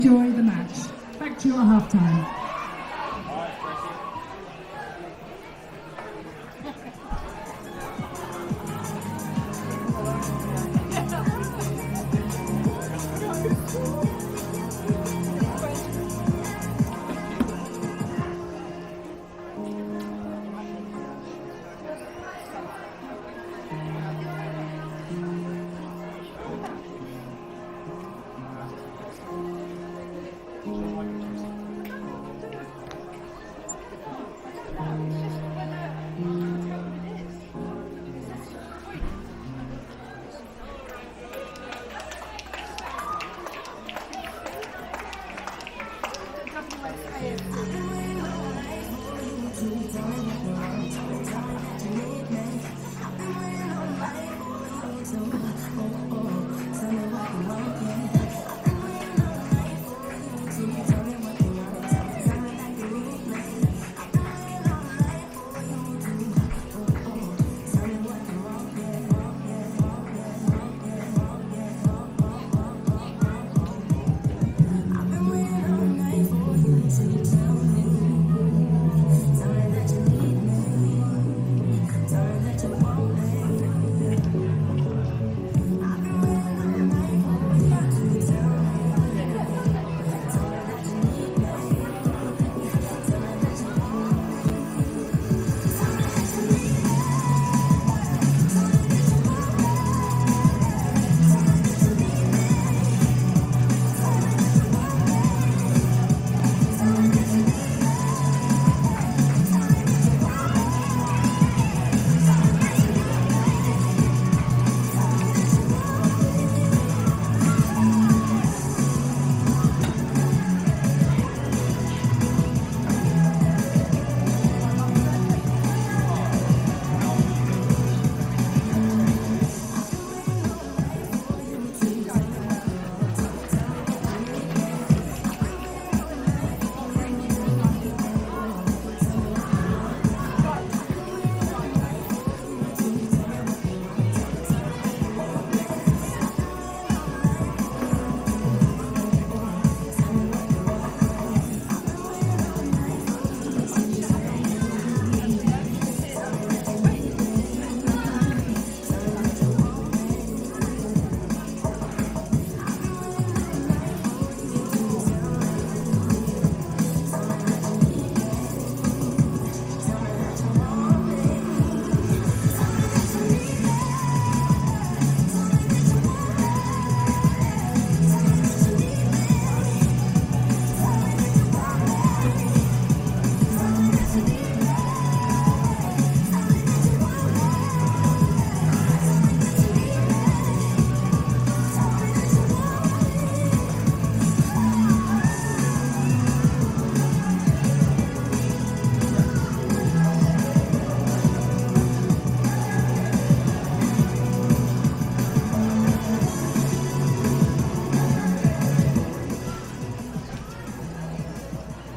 Enjoy the match. Back to you at half-time.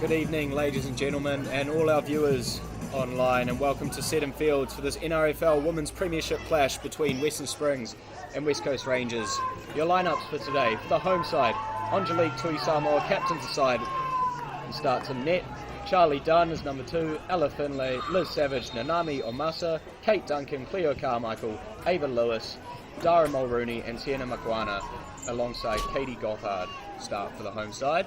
Good evening, ladies and gentlemen, and all our viewers online, and welcome to Seddon Fields for this NRFL Women's Premiership clash between Western Springs and West Coast Rangers. Your lineups for today: for the home side, Angelique Tui Samoa captains the side and starts in net. Charlie Dunn is number 2, Ella Finlay, Liz Savage, Nanami Omasa, Kate Duncan, Cleo Carmichael, Ava Lewis, Dara Mulrooney and Sienna Makwana alongside Katie Gothard start for the home side.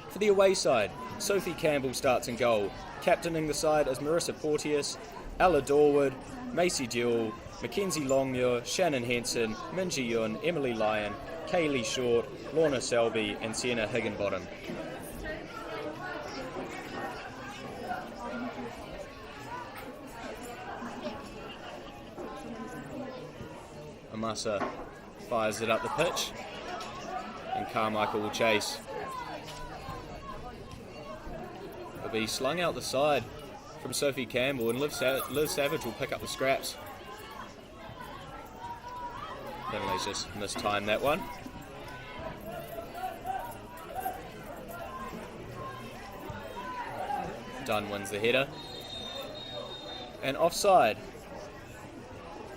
For the away side, Sophie Campbell starts in goal. Captaining the side is Marissa Porteous, Ella Dorwood, Macy Dewell, Mackenzie Longmuir, Shannon Henson, Minji Yun, Emily Lyon, Kaylee Short, Lorna Selby and Sienna Higginbottom. Amasa fires it up the pitch and Carmichael will chase. It'll be slung out the side from Sophie Campbell and Liz Savage will pick up the scraps. Finlay's just mistimed that one. Dunn wins the header. And offside.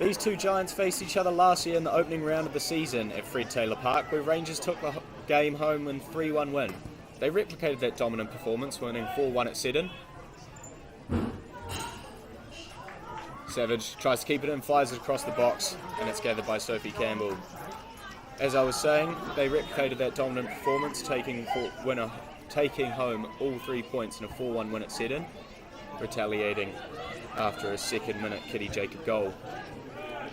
These two giants faced each other last year in the opening round of the season at Fred Taylor Park, where Rangers took the game home and 3-1 win. They replicated that dominant performance, winning 4-1 at Seddon. Savage tries to keep it in, fires it across the box, and it's gathered by Sophie Campbell. As I was saying, they replicated that dominant performance, taking home all 3 points in a 4-1 win at Seddon, retaliating after a second-minute Kitty Jacob goal.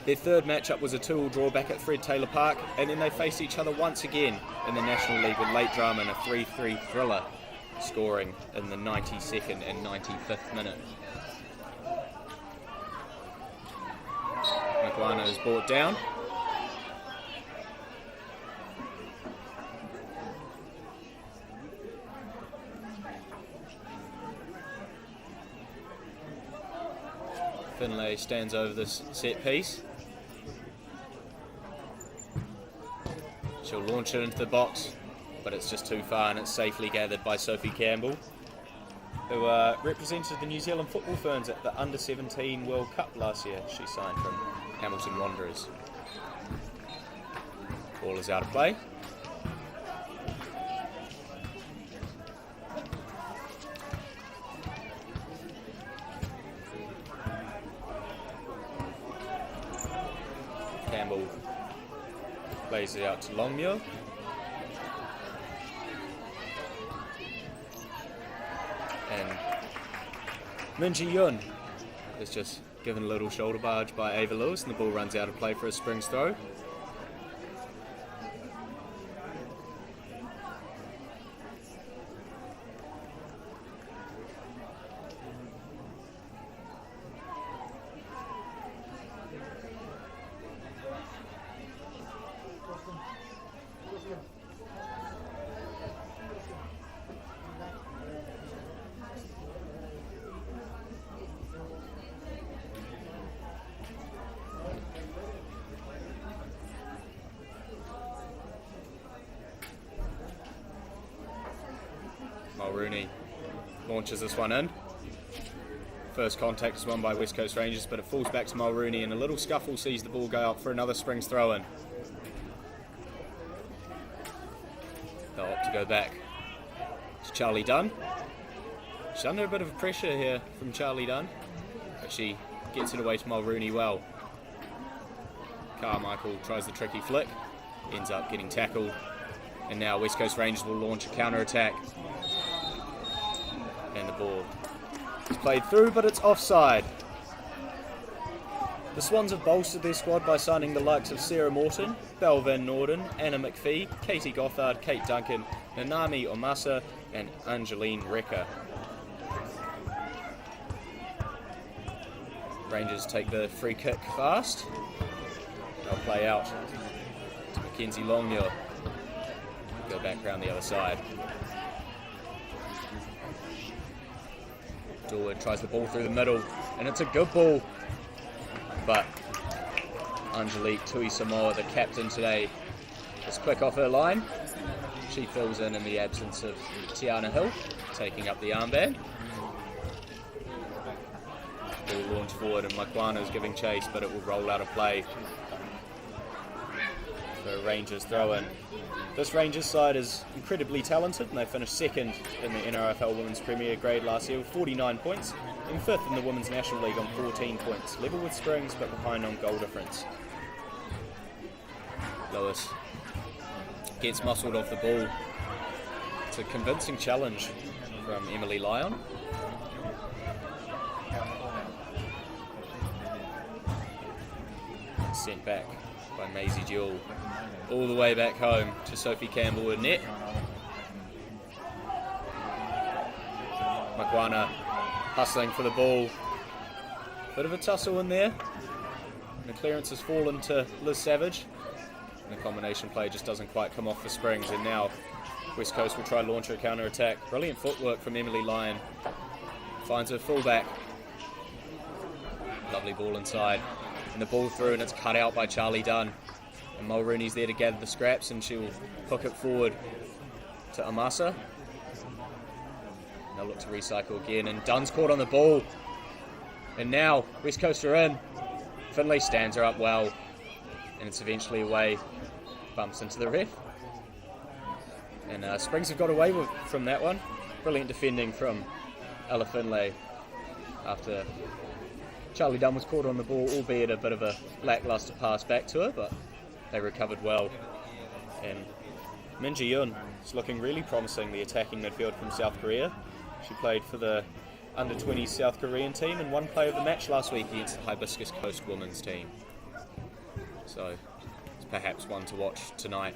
Their third matchup was a 2-2 draw back at Fred Taylor Park, and then they faced each other once again in the National League with late drama and a 3-3 thriller, scoring in the 92nd and 95th minute. Maguana is brought down. Finlay stands over this set piece. She'll launch it into the box, but it's just too far, and it's safely gathered by Sophie Campbell, who represented the New Zealand Football Ferns at the Under-17 World Cup last year. She signed from Hamilton Wanderers. Ball is out of play. Campbell plays it out to Longmuir. And Minji Yun is just given a little shoulder barge by Ava Lewis, and the ball runs out of play for a Springs throw. Mulrooney launches this one in. First contact is won by West Coast Rangers, but it falls back to Mulrooney, and a little scuffle sees the ball go up for another Springs throw-in. They'll opt to go back to Charlie Dunn. She's under a bit of pressure here from Charlie Dunn, but she gets it away to Mulrooney well. Carmichael tries the tricky flick, ends up getting tackled, and now West Coast Rangers will launch a counter-attack. And the ball is played through, but it's offside. The Swans have bolstered their squad by signing the likes of Sarah Morton, Belle Van Norden, Anna McPhee, Katie Gothard, Kate Duncan, Nanami Omasa, and Angeline Recker. Rangers take the free kick fast. They'll play out to Mackenzie Longmuir. Go back round the other side. Dorwood tries the ball through the middle, and it's a good ball. But Angelique Tui Samoa, the captain today, is quick off her line. She fills in the absence of Tiana Hill, taking up the armband. Ball launch forward, and Maguana is giving chase, but it will roll out of play. So Rangers throw in. This Rangers side is incredibly talented, and they finished second in the NRFL Women's Premier Grade last year with 49 points, and fifth in the Women's National League on 14 points, level with Springs but behind on goal difference. Lewis gets muscled off the ball. It's a convincing challenge from Emily Lyon. Sent back by Maisie Jewell, all the way back home to Sophie Campbell in net. Maguana hustling for the ball. Bit of a tussle in there. The clearance has fallen to Liz Savage. And the combination play just doesn't quite come off for Springs, and now West Coast will try to launch a counter-attack. Brilliant footwork from Emily Lyon. Finds her fullback. Lovely ball inside. And the ball through, and it's cut out by Charlie Dunn. And Mulrooney's there to gather the scraps, and she will hook it forward to Amasa. They'll look to recycle again, and Dunn's caught on the ball. And now West Coast are in. Finlay stands her up well, and it's eventually away. Bumps into the ref. And Springs have got away from that one. Brilliant defending from Ella Finlay after Charlie Dunn was caught on the ball, albeit a bit of a lacklustre pass back to her, but they recovered well. And Min Ji-yoon is looking really promising, the attacking midfield from South Korea. She played for the under-20 South Korean team and won player of the match last week against the Hibiscus Coast women's team. So it's perhaps one to watch tonight.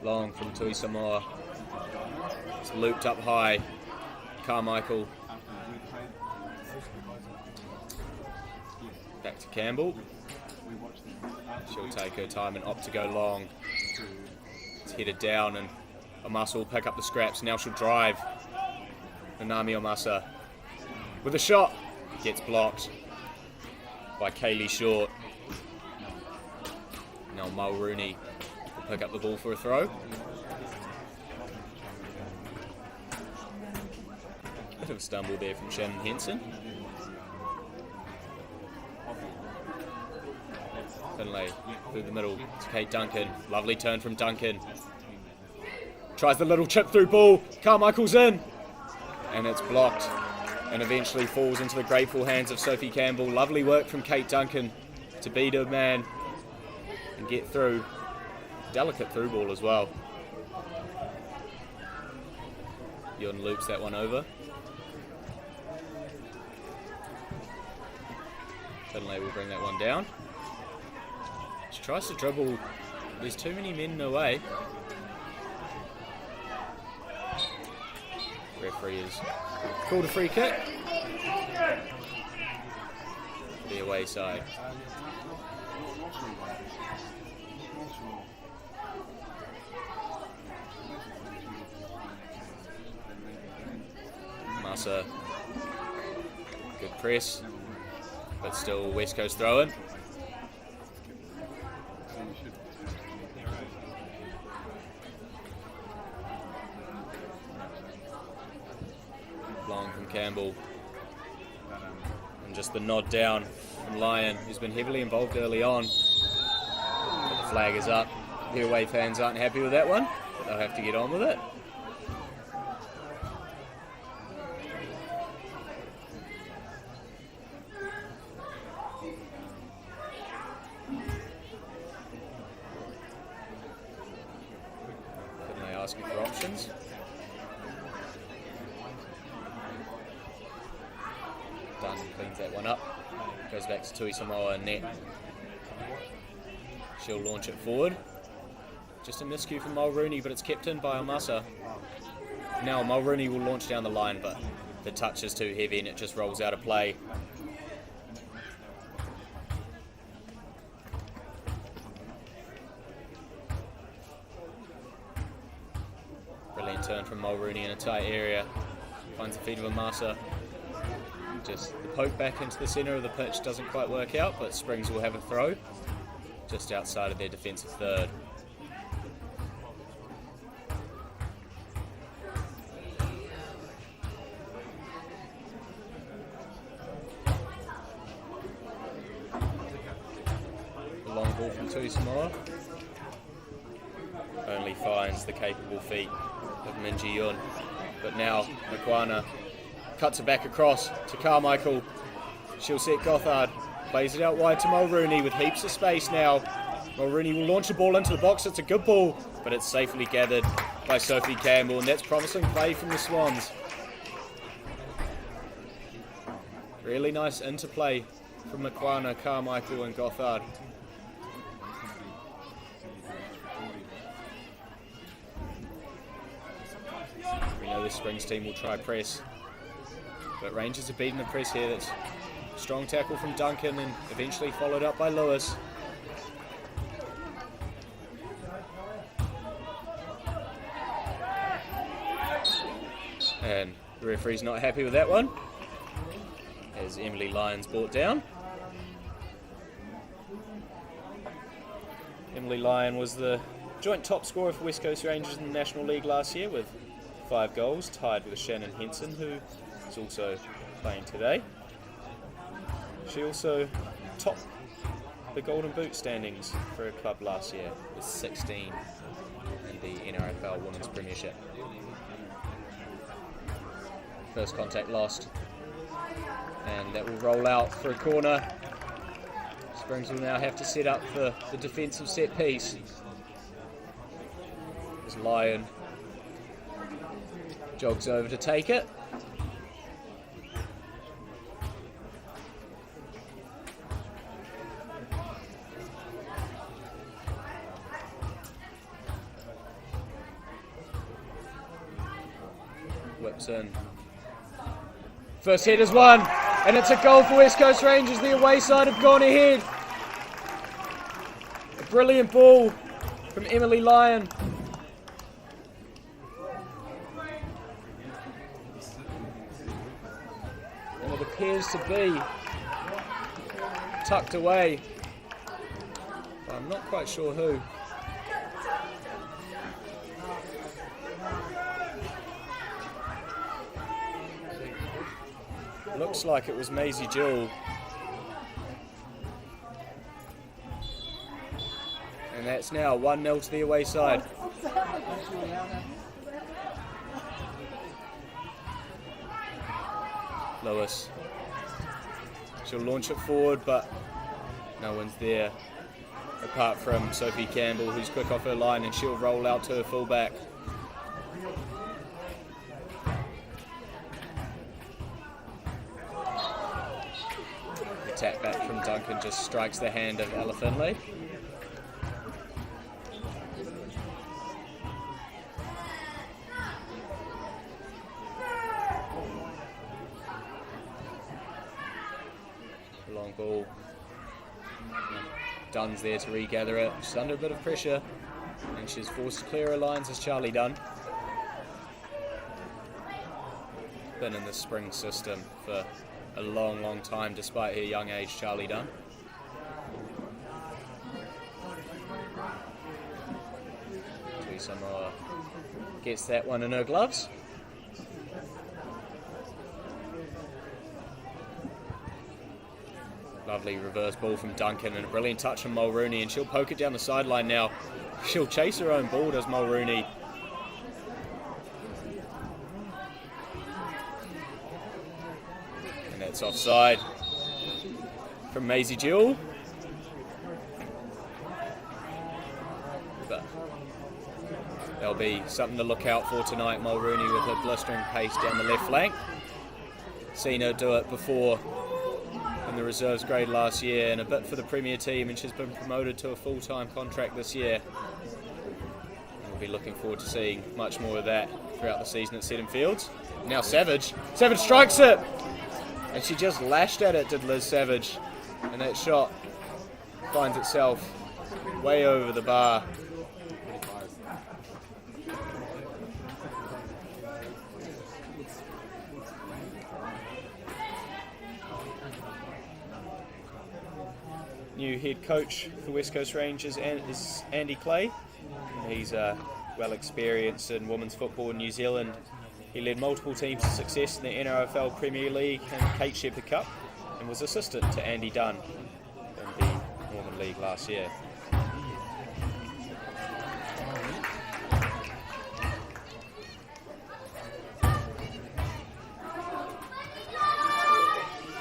Long from Tui Samoa. It's looped up high. Carmichael. Back to Campbell. She'll take her time and opt to go long. It's headed down and Omasa will pick up the scraps. Now she'll drive. Nanami Omasa with a shot. Gets blocked by Kaylee Short. Now Mulrooney will pick up the ball for a throw. Bit of a stumble there from Shannon Henson. Finlay through the middle to Kate Duncan. Lovely turn from Duncan. Tries the little chip through ball. Carmichael's in. And it's blocked. And eventually falls into the grateful hands of Sophie Campbell. Lovely work from Kate Duncan to beat her man and get through. Delicate through ball as well. Yun loops that one over. Finlay will bring that one down. She tries to dribble. There's too many men in her way. Referee has called a free kick. The away side. Massa. Good press. But still West Coast throw-in. Long from Campbell. And just the nod down from Lyon, who's been heavily involved early on. But the flag is up. The away fans aren't happy with that one, but they'll have to get on with it. Asking for options. Dunn cleans that one up. Goes back to Tui Samoa and net. She'll launch it forward. Just a miscue from Mulrooney, but it's kept in by Omasa. Now Mulrooney will launch down the line, but the touch is too heavy and it just rolls out of play. Brilliant turn from Mulrooney in a tight area. Finds the feet of Omasa. Just the poke back into the centre of the pitch doesn't quite work out, but Springs will have a throw just outside of their defensive third. The long ball from Tui Samoa only finds the capable feet of Min Ji-yoon, but now Makwana cuts it back across to Carmichael. She'll set Gothard, plays it out wide to Mulrooney with heaps of space now. Mulrooney will launch the ball into the box. It's a good ball, but it's safely gathered by Sophie Campbell, and that's promising play from the Swans. Really nice interplay from Makwana, Carmichael and Gothard. We know the Springs team will try press, but Rangers are beating the press here. That's a strong tackle from Duncan and eventually followed up by Lewis. And the referee's not happy with that one, as Emily Lyons brought down. Emily Lyon was the joint top scorer for West Coast Rangers in the National League last year with 5 goals, tied with Shannon Henson, who is also playing today. She also topped the Golden Boot standings for her club last year with 16 in the NRFL Women's Premiership. First contact lost, and that will roll out for a corner. Springs will now have to set up for the defensive set piece. As Lyon jogs over to take it. Whips in. First header's won, and it's a goal for West Coast Rangers. The away side have gone ahead. A brilliant ball from Emily Lyon. And it appears to be tucked away. But I'm not quite sure who. Looks like it was Maisie Jewell. And that's now 1-0 to the away side. Lewis. She'll launch it forward, but no one's there apart from Sophie Campbell, who's quick off her line, and she'll roll out to her fullback. Tap back from Duncan just strikes the hand of Ella Finlay. Long ball. Dunn's there to regather it. She's under a bit of pressure, and she's forced to clear her lines as Charlie Dunn. Been in the spring system for a long time despite her young age, Charlie Dunn. Samoa gets that one in her gloves. Lovely reverse ball from Duncan and a brilliant touch from Mulrooney, and she'll poke it down the sideline now. She'll chase her own ball, does Mulrooney. It's offside from Maisie Jewell. But there'll be something to look out for tonight. Mulrooney with her blistering pace down the left flank. Seen her do it before in the reserves grade last year and a bit for the Premier team, and she's been promoted to a full-time contract this year. We'll be looking forward to seeing much more of that throughout the season at Seddon Fields. Now Savage strikes it! And she just lashed at it, did Liz Savage. And that shot finds itself way over the bar. New head coach for West Coast Rangers is Andy Clay. He's well experienced in women's football in New Zealand. He led multiple teams to success in the NRFL Premier League and Kate Shepherd Cup, and was assistant to Andy Dunn in the Northern League last year.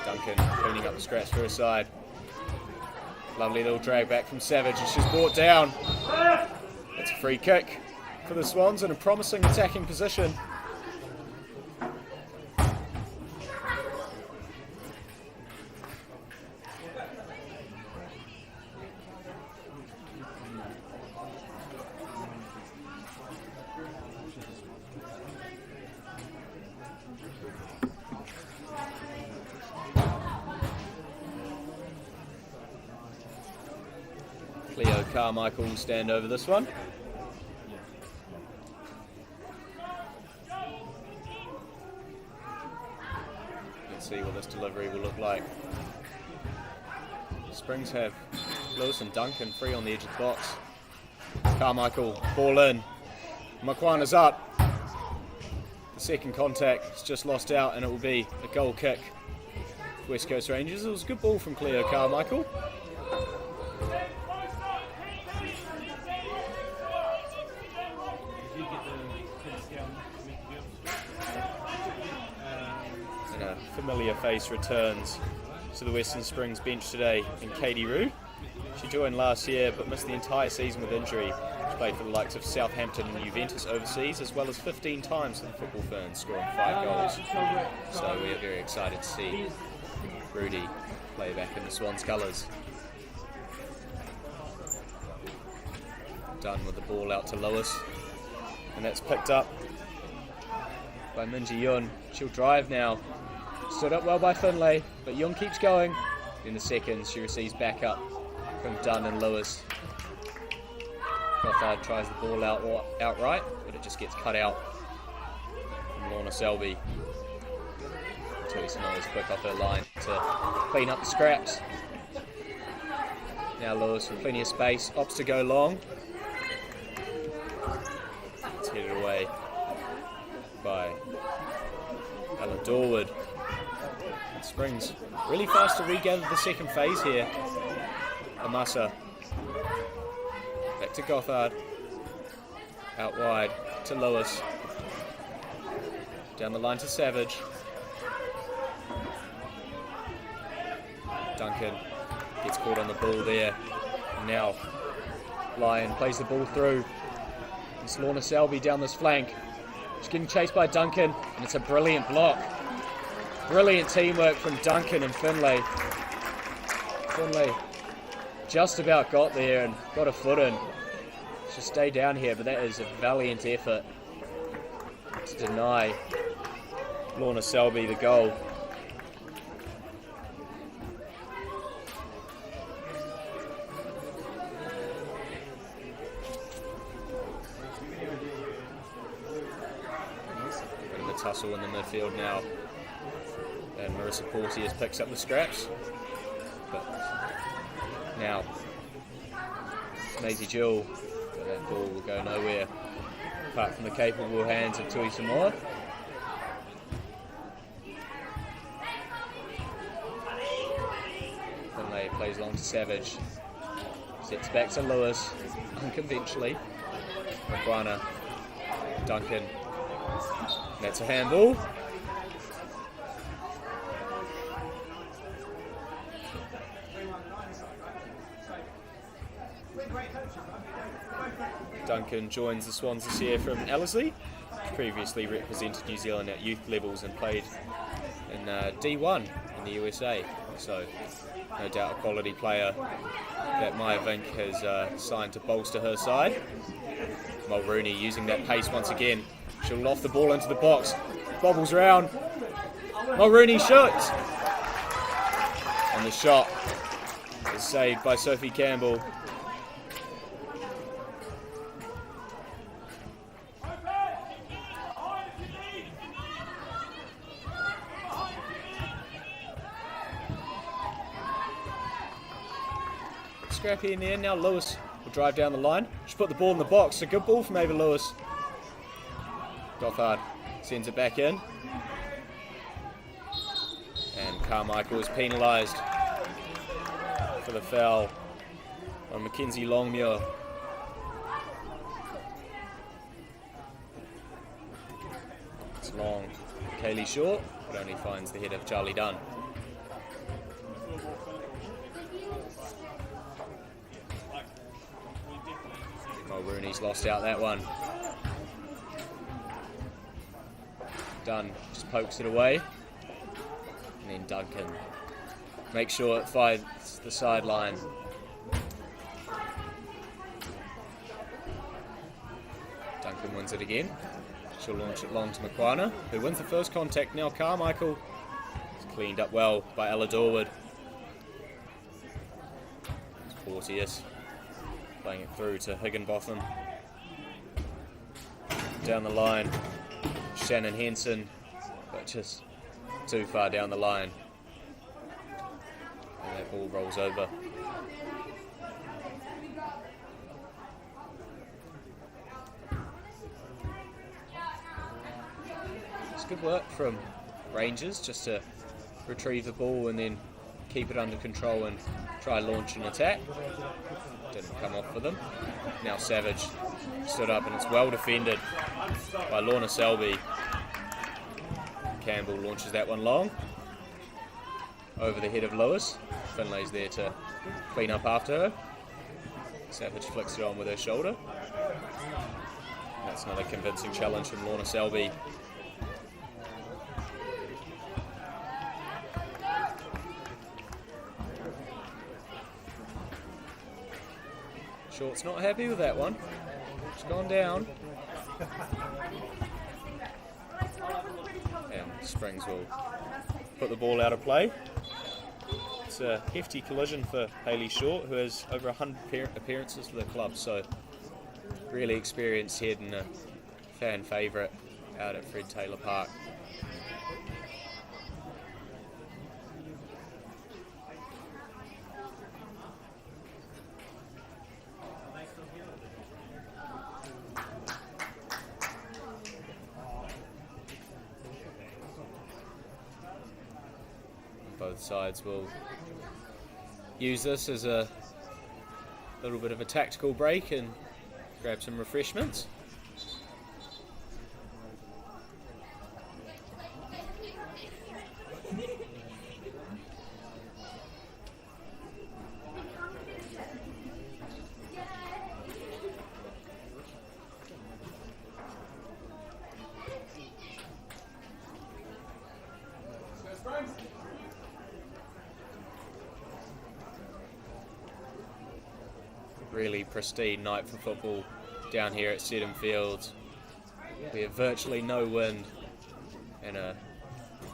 Duncan cleaning up the scratch for her side. Lovely little drag back from Savage, and she's brought down. It's a free kick for the Swans in a promising attacking position. Cleo Carmichael will stand over this one. Let's see what this delivery will look like. Springs have Lewis and Duncan free on the edge of the box. Carmichael, ball in. Makwana's up. The second contact is just lost out, and it will be a goal kick for West Coast Rangers. It was a good ball from Cleo Carmichael. And a familiar face returns to the Western Springs bench today in Katie Rue. She joined last year but missed the entire season with injury. She played for the likes of Southampton and Juventus overseas, as well as 15 times for the Football Ferns, scoring 5 goals. So we are very excited to see Rudy play back in the Swans colours. Done with the ball out to Lewis, and that's picked up by Minji Yun. She'll drive now. Stood up well by Finlay, but Yun keeps going. In the second, she receives backup from Dunn and Lewis. Gothard tries the ball out outright, but it just gets cut out from Lorna Selby. Theresa Noah's quick off her line to clean up the scraps. Now Lewis with plenty of space, opts to go long. It's headed away by Ella Dorwood. And Springs really fast to regather the second phase here. Amasa. Back to Gothard. Out wide to Lewis. Down the line to Savage. Duncan gets caught on the ball there. Now Lyon plays the ball through. It's Lorna Selby down this flank. She's getting chased by Duncan, and it's a brilliant block. Brilliant teamwork from Duncan and Finlay. Finlay just about got there and got a foot in. She'll stay down here, but that is a valiant effort to deny Lorna Selby the goal. Bit of a tussle in the midfield now, and Marissa Porteous picks up the scraps. But now Maisie Jewell, but that ball will go nowhere apart from the capable hands of Tui Samoa. Finlay plays along to Savage, sets back to Lewis unconventionally. Maguana, Duncan, that's a handball. Duncan joins the Swans this year from Ellerslie. Previously represented New Zealand at youth levels and played in D1 in the USA. So no doubt a quality player that Maya Vink has signed to bolster her side. Mulrooney using that pace once again. She'll loft the ball into the box. Bobbles around. Mulrooney shoots. And the shot is saved by Sophie Campbell. Scrappy in the end. Now Lewis will drive down the line. She put the ball in the box. A good ball from Ava Lewis. Gothard sends it back in. And Carmichael is penalised for the foul on Mackenzie Longmuir. It's long. Kaylee Shaw, but only finds the head of Charlie Dunn. Mulrooney's lost out that one. Dunn just pokes it away. And then Duncan makes sure it finds the sideline. Duncan wins it again. She'll launch it long to Maguana, who wins the first contact. Now Carmichael is cleaned up well by Ella Dorwood. It's Porteous playing it through to Higginbotham. Down the line, Shannon Henson, but just too far down the line. And that ball rolls over. good work from Rangers just to retrieve the ball and then keep it under control and try launch an attack. Didn't come off for them. Now Savage stood up and it's well defended by Lorna Selby. Campbell launches that one long over the head of Lewis. Finlay's there to clean up after her. Savage flicks it on with her shoulder. That's another convincing challenge from Lorna Selby. Short's not happy with that one. It's gone down. And Springs will put the ball out of play. It's a hefty collision for Hayley Short, who has over 100 appearances for the club, so really experienced head and a fan favourite out at Fred Taylor Park. Both sides will use this as a little bit of a tactical break and grab some refreshments. Really pristine night for football down here at Seddon Fields. We have virtually no wind and a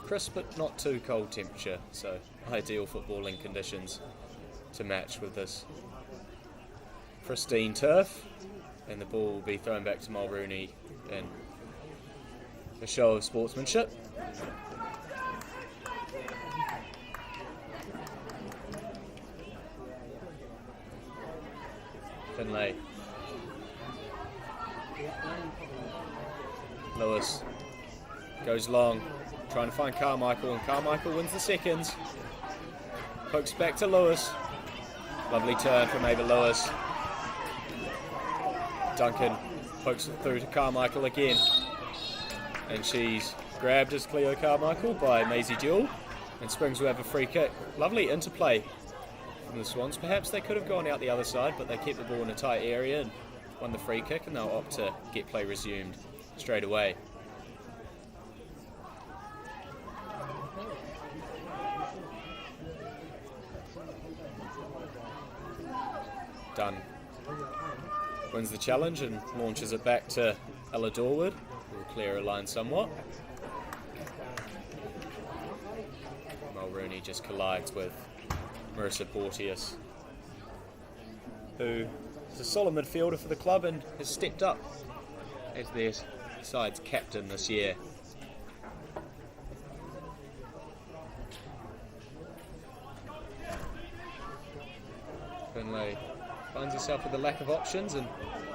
crisp but not too cold temperature, so ideal footballing conditions to match with this pristine turf. And the ball will be thrown back to Mulrooney in a show of sportsmanship. Finlay. Lewis goes long, trying to find Carmichael, and Carmichael wins the seconds. Pokes back to Lewis. Lovely turn from Ava Lewis. Duncan pokes it through to Carmichael again. And she's grabbed as Cleo Carmichael by Maisie Jewell. And Springs will have a free kick. Lovely interplay from the Swans. Perhaps they could have gone out the other side, but they kept the ball in a tight area and won the free kick, and they'll opt to get play resumed straight away. Dunn wins the challenge and launches it back to Ella Dorwood, who will clear a line somewhat. Mulrooney just collides with Marissa Porteous, who is a solid midfielder for the club and has stepped up as their side's captain this year. Finlay finds herself with a lack of options, and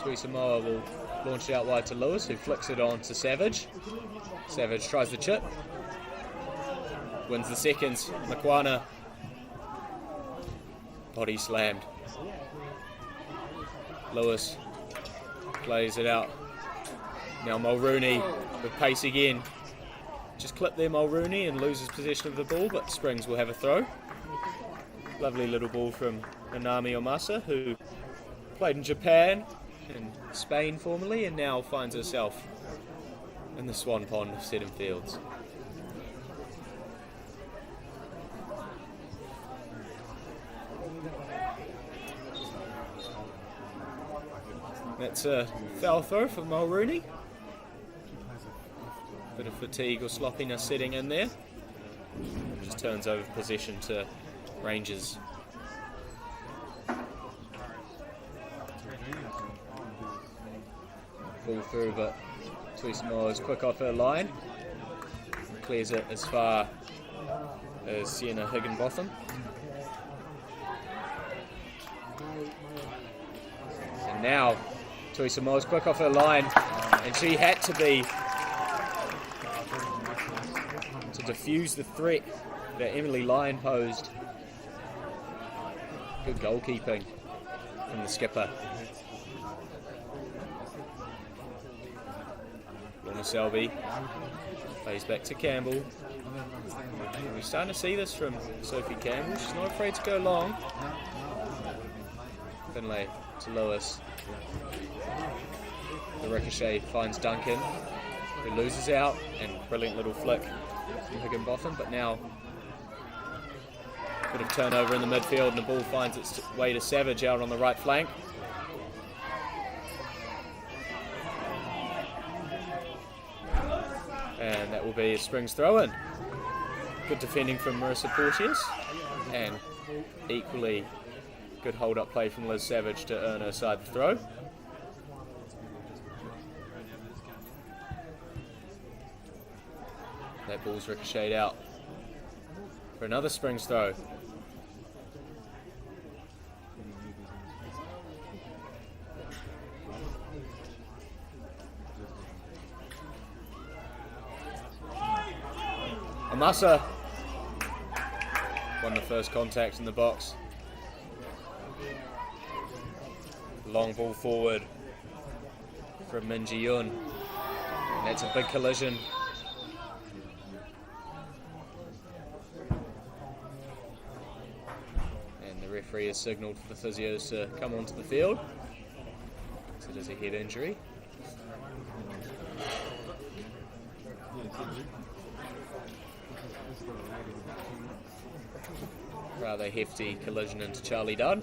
Tui Samoa will launch it out wide to Lewis, who flicks it on to Savage. Savage tries the chip, wins the seconds. Makwana body slammed. Lewis plays it out. Now Mulrooney with pace again. Just clipped there Mulrooney and loses possession of the ball, but Springs will have a throw. Lovely little ball from Nanami Omasa, who played in Japan and Spain formerly and now finds herself in the Swan Pond of Seddon Fields. That's a foul throw for Mulrooney. Bit of fatigue or sloppiness setting in there. And just turns over possession to Rangers. Ball through, but Tuisamo is quick off her line. Clears it as far as Sienna Higginbotham. And now Tuisamo is quick off her line, and she had to be diffuse the threat that Emily Lyon posed. Good goalkeeping from the skipper. Lorna Selby plays back to Campbell. We're starting to see this from Sophie Campbell. She's not afraid to go long. Finlay to Lewis. The ricochet finds Duncan, who loses out, and brilliant little flick from Higginbotham, but now a bit of turnover in the midfield and the ball finds its way to Savage out on the right flank. And that will be a Springs throw-in. Good defending from Marissa Porteous, and equally good hold-up play from Liz Savage to earn her side the throw. That ball's ricocheted out for another Springs throw. Amasa won the first contact in the box. Long ball forward from Min Ji-yoon. And that's a big collision. And the referee has signalled for the physios to come onto the field. So it is a head injury. Rather hefty collision into Charlie Dunn.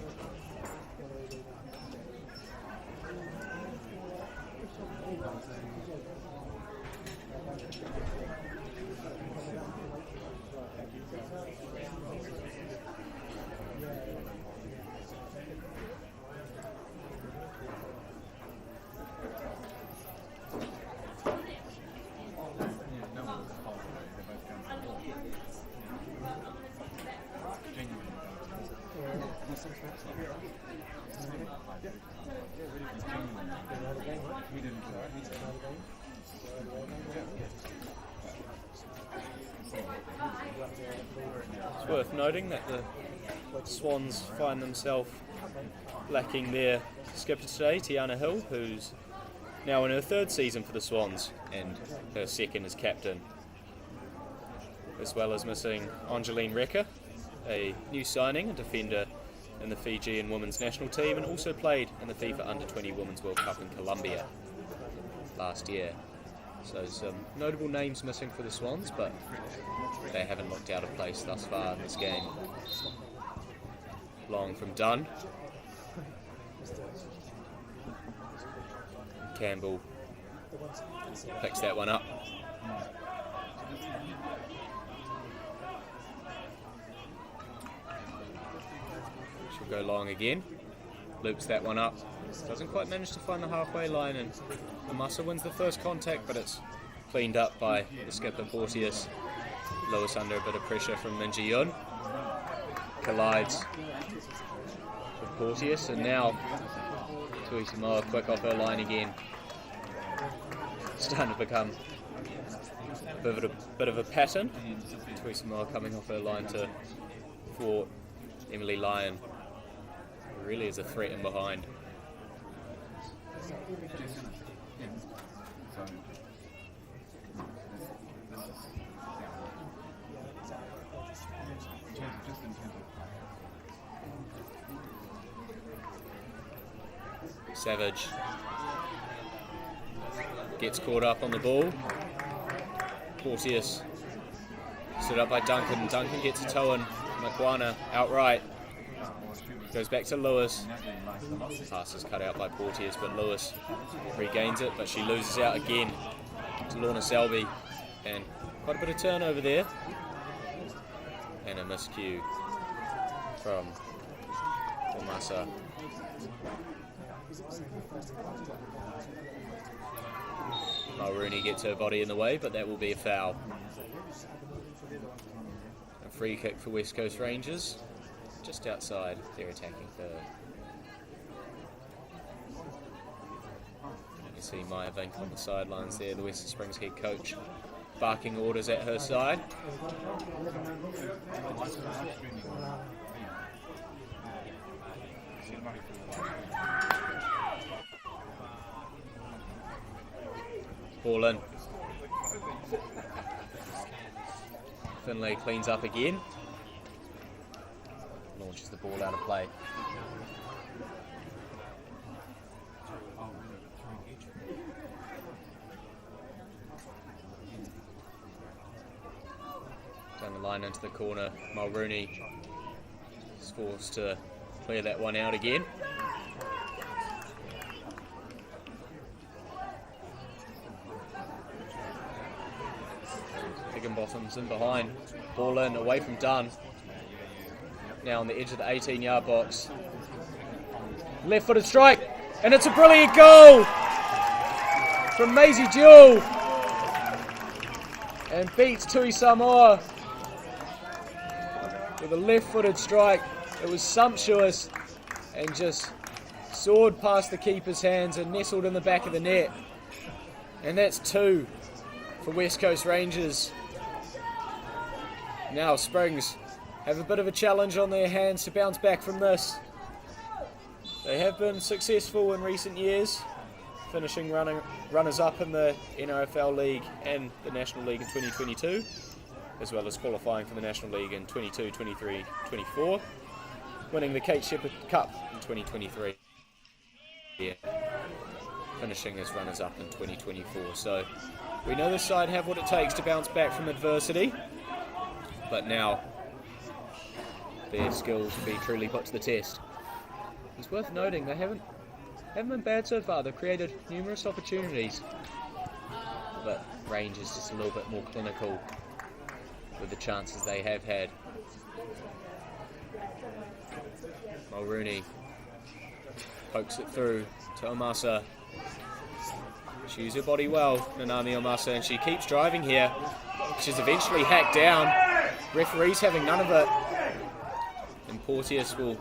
It's worth noting that the Swans find themselves lacking their skipper today, Tiana Hill, who's now in her third season for the Swans and her second as captain, as well as missing Angeline Recker, a new signing, a defender in the Fijian women's national team, and also played in the FIFA Under-20 Women's World Cup in Colombia last year. So some notable names missing for the Swans, but they haven't looked out of place thus far in this game. Long from Dunn. Campbell picks that one up. She'll go long again. Loops that one up. Doesn't quite manage to find the halfway line, and Amasa wins the first contact, but it's cleaned up by the skipper Porteous. Lewis under a bit of pressure from Min Ji-yoon. Collides with Porteous, and now Tui Samoa quick off her line again. Starting to become a bit of a pattern. Tui Samoa coming off her line to thwart Emily Lyon. Really is a threat in behind. Savage gets caught up on the ball. Porteous stood up by Duncan. Duncan gets a toe in. Makwana outright. Goes back to Lewis. Pass is cut out by Porteous, but Lewis regains it, but she loses out again to Lorna Selby. And quite a bit of turnover there. And a miscue from Omasa. Mulrooney gets her body in the way, but that will be a foul. A free kick for West Coast Rangers, just outside their attacking third. You can see Maya Vink on the sidelines there, the Western Springs head coach, barking orders at her side. Ball in. Finlay cleans up again. Launches the ball out of play. Down the line into the corner, Mulrooney is forced to clear that one out again. Higginbotham's in behind. Ball in, away from Dunn. Now on the edge of the 18-yard box. Left-footed strike, and it's a brilliant goal from Maisie Jewell. And beats Tui Samoa with a left-footed strike. It was sumptuous and just soared past the keeper's hands and nestled in the back of the net. And that's 2 for West Coast Rangers. Now Springs have a bit of a challenge on their hands to bounce back from this. They have been successful in recent years, finishing runners-up in the NRFL League and the National League in 2022, as well as qualifying for the National League in 22, 23, 24, winning the Kate Shepherd Cup in 2023, finishing as runners-up in 2024. So we know this side have what it takes to bounce back from adversity, but now their skills will be truly put to the test. It's worth noting they haven't been bad so far. They've created numerous opportunities, but Rangers just a little bit more clinical with the chances they have had. Mulrooney pokes it through to Omasa. She uses her body well, Nanami Omasa, and she keeps driving here. She's eventually hacked down. Referees having none of it. And Porteous will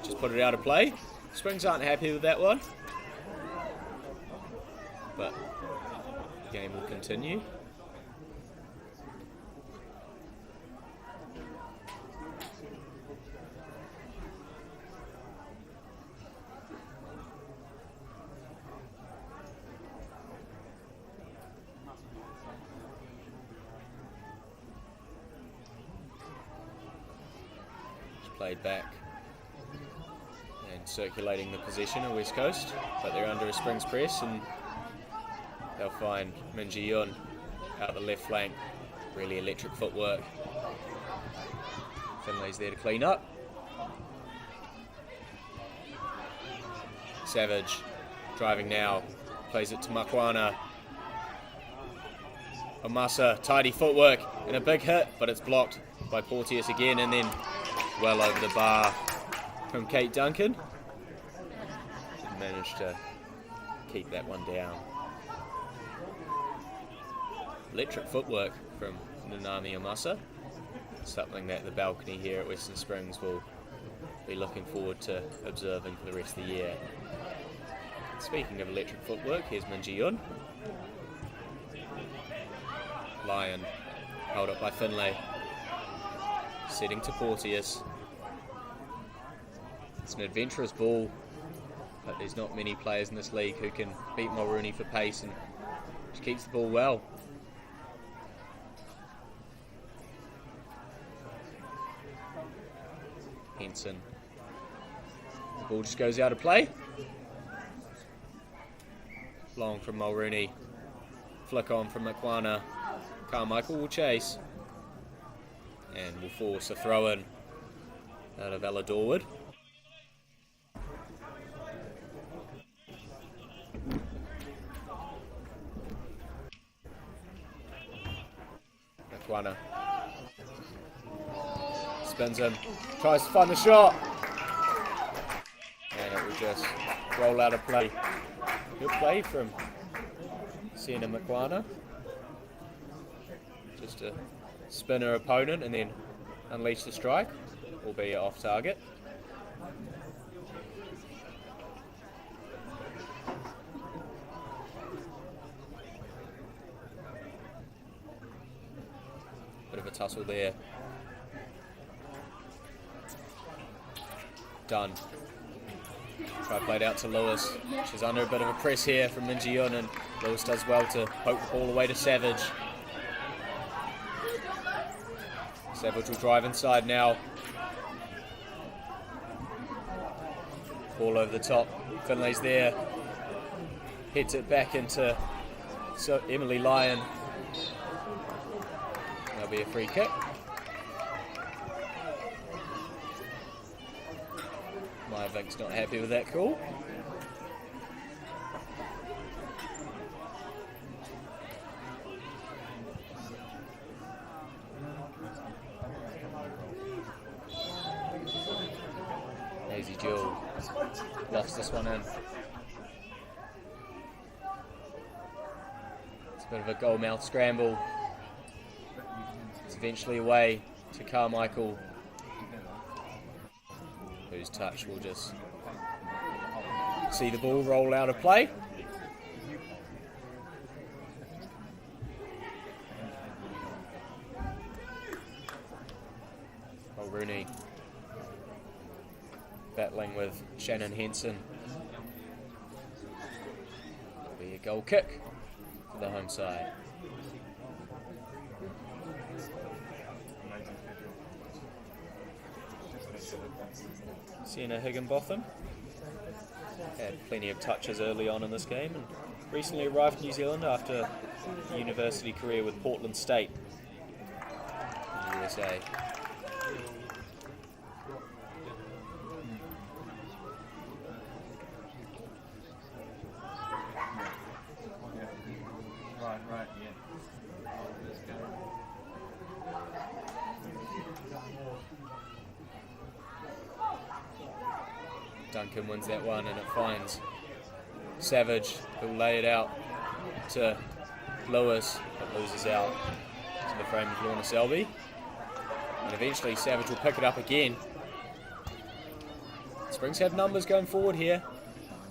just put it out of play. Springs aren't happy with that one, but the game will continue. It's played back. Circulating the possession of West Coast, but they're under a Springs press, and they'll find Min Ji-yeon out the left flank. Really electric footwork. Finlay's there to clean up. Savage driving now, plays it to Makwana. Omasa, tidy footwork and a big hit, but it's blocked by Porteous again, and then well over the bar from Kate Duncan. Managed to keep that one down. Electric footwork from Nanami Omasa. Something that the balcony here at Western Springs will be looking forward to observing for the rest of the year. Speaking of electric footwork, here's Min Ji-yeon. Lyon held up by Finlay. Setting to Porteous. It's an adventurous ball, but there's not many players in this league who can beat Mulrooney for pace, and she keeps the ball well. Henson. The ball just goes out of play. Long from Mulrooney. Flick on from Makwana. Carmichael will chase. And will force a throw in out of Ella Dorwood. Makwana spins him, tries to find the shot, and it will just roll out of play. Good play from Sienna Makwana. Just to spin her opponent and then unleash the strike, albeit off target. Bit of a tussle there. Dunn. Try played out to Lewis. She's under a bit of a press here from Min Ji-yoon, and Lewis does well to poke the ball away to Savage. Savage will drive inside now. Ball over the top. Finlay's there. Heads it back into Emily Lyon. That'll be a free kick. Maya Vink's not happy with that call. Daisy Jewell lost this one in. It's a bit of a goal mouth scramble. It's eventually away to Carmichael, whose touch will just see the ball roll out of play. Rooney battling with Shannon Henson. It'll be a goal kick for the home side. Sienna Higginbotham had plenty of touches early on in this game and recently arrived in New Zealand after a university career with Portland State in the USA. Duncan wins that one and it finds Savage, who'll lay it out to Lewis, but loses out to the frame of Lorna Selby. And eventually Savage will pick it up again. Springs have numbers going forward here.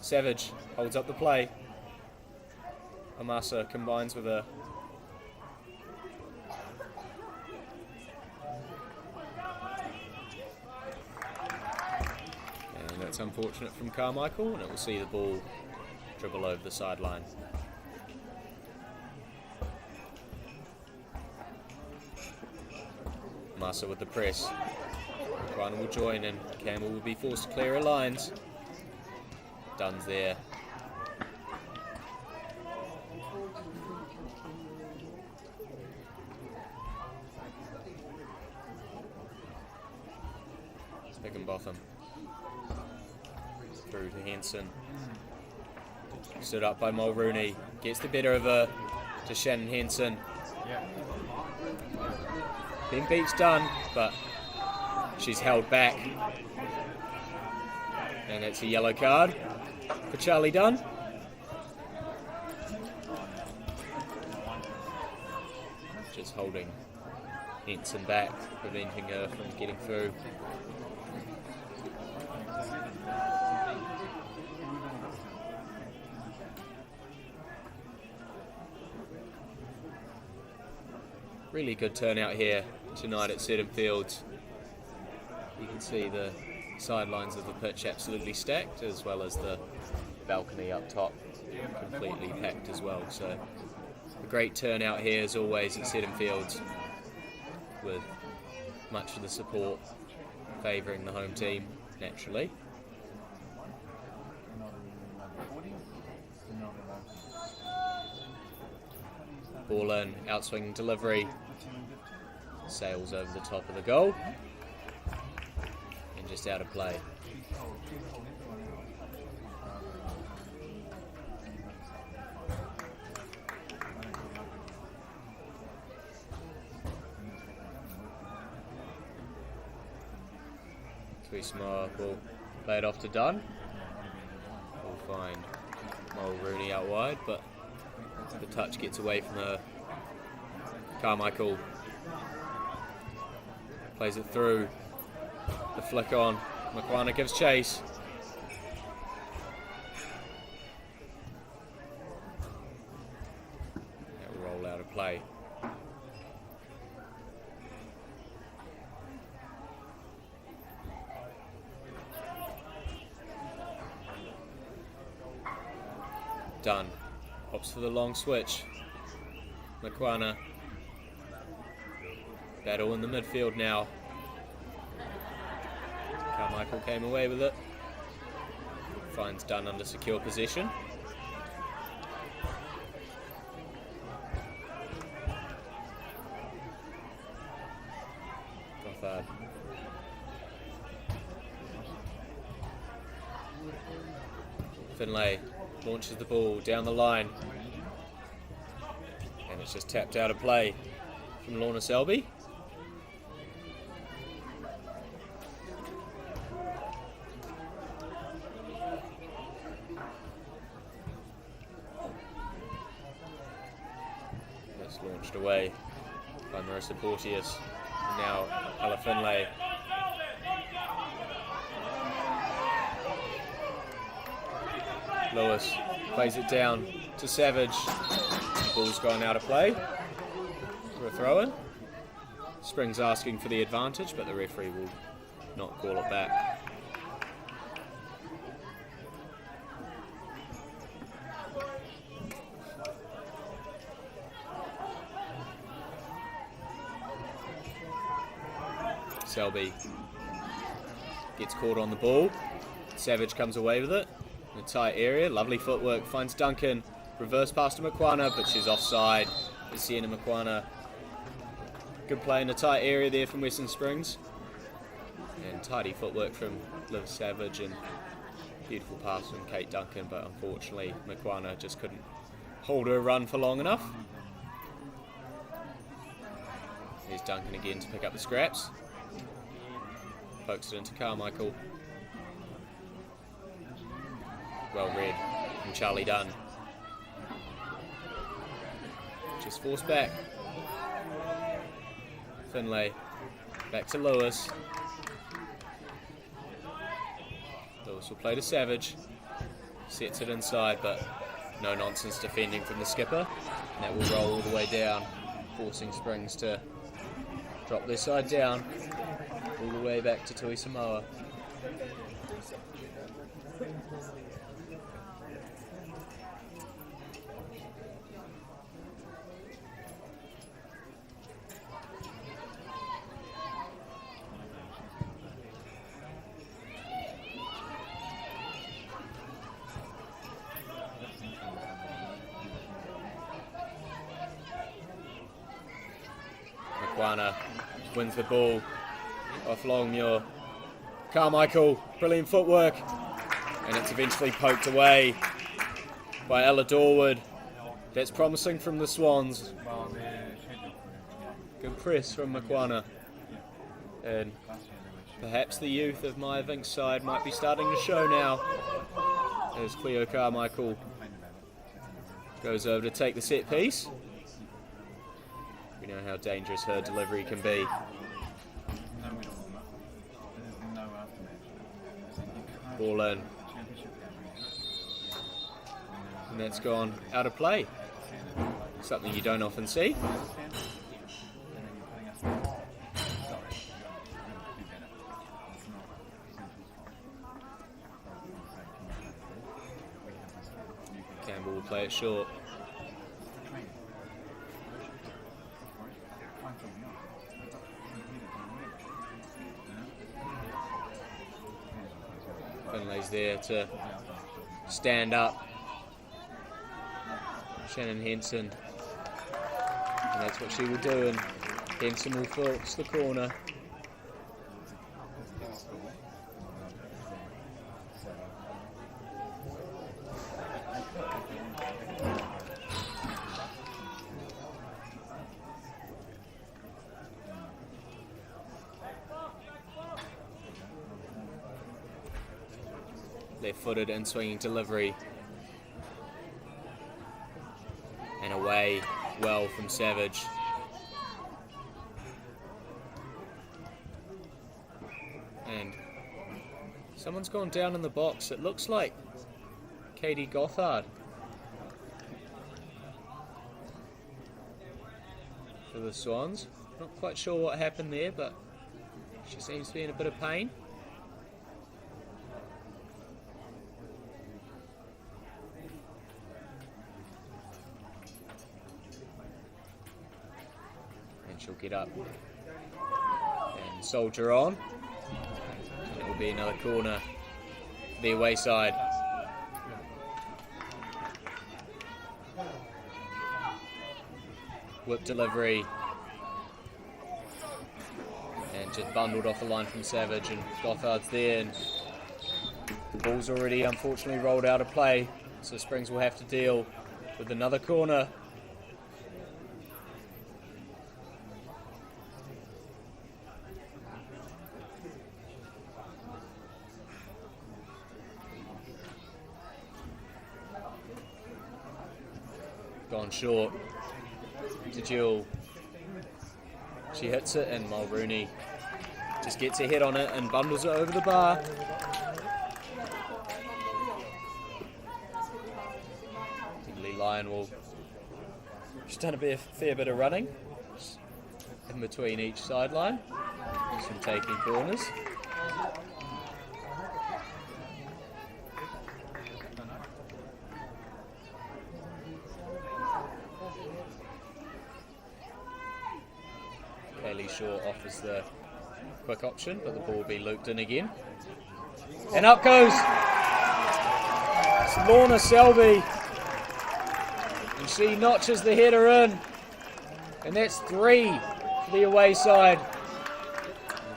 Savage holds up the play. Amasa combines with a That's unfortunate from Carmichael, and it will see the ball dribble over the sideline. Massa with the press. Griner will join and Campbell will be forced to clear her lines. Dunn's there. Higginbotham. Through to Henson. Stood up by Mulrooney. Gets the better of her to Shannon Henson. Then beats Dunn, but she's held back. And it's a yellow card for Charlie Dunn. Just holding Henson back, preventing her from getting through. Really good turnout here tonight at Seddon Fields. You can see the sidelines of the pitch absolutely stacked, as well as the balcony up top completely packed as well. So a great turnout here as always at Seddon Fields, with much of the support favouring the home team naturally. Ball in, outswing delivery, sails over the top of the goal, and just out of play. Twisma will play it off to Dunn. We'll find Mulrooney out wide, but the touch gets away from her. Carmichael plays it through. The flick on. Makwana gives chase. That will roll out of play. Dunn opts for the long switch. Makwana. Battle in the midfield now. Carmichael came away with it. Finds Dunn under secure possession. Gothard. Finlay launches the ball down the line. And it's just tapped out of play from Lorna Selby. That's launched away by Marissa Porteous. Now Ella Finlay. Lewis plays it down to Savage. Ball's gone out of play for a throw-in. Springs asking for the advantage, but the referee will not call it back. Selby gets caught on the ball. Savage comes away with it in a tight area. Lovely footwork. Finds Duncan. Reverse pass to Makwana, but she's offside. It's Sienna Makwana. Good play in a tight area there from Western Springs. And tidy footwork from Liv Savage and beautiful pass from Kate Duncan, but unfortunately Makwana just couldn't hold her run for long enough. Here's Duncan again to pick up the scraps. Pokes it into Carmichael. Well read from Charlie Dunn. Just forced back. Finlay back to Lewis. Lewis will play to Savage. Sets it inside, but no nonsense defending from the skipper. And that will roll all the way down, forcing Springs to drop their side down all the way back to Tui Samoa. Makwana wins the ball off Longmuir. Carmichael, brilliant footwork, and it's eventually poked away by Ella Dorwood. That's promising from the Swans. Good press from Makwana, and perhaps the youth of Maya Vink's side might be starting to show now as Cleo Carmichael goes over to take the set piece. We know how dangerous her delivery can be. Ball in. And that's gone out of play. Something you don't often see. Campbell will play it short. Finlay's there to stand up. Shannon Henson. And that's what she will do, and Henson will force the corner. Left-footed and swinging delivery. And away well from Savage. And someone's gone down in the box. It looks like Katie Gothard for the Swans. Not quite sure what happened there, but she seems to be in a bit of pain. set up and soldier on. It will be another corner, the away side. Whip delivery. And just bundled off the line from Savage, and Gothard's there, and the ball's already unfortunately rolled out of play, so Springs will have to deal with another corner. Gone short to Jewel. She hits it, and Mulrooney just gets a head on it and bundles it over the bar. Lee Lyon will. She's done a fair bit of running in between each sideline. Some taking corners. Kaylee Shaw offers the quick option, but the ball will be looped in again. And up goes Lorna Selby. And she notches the header in. And that's 3 for the away side.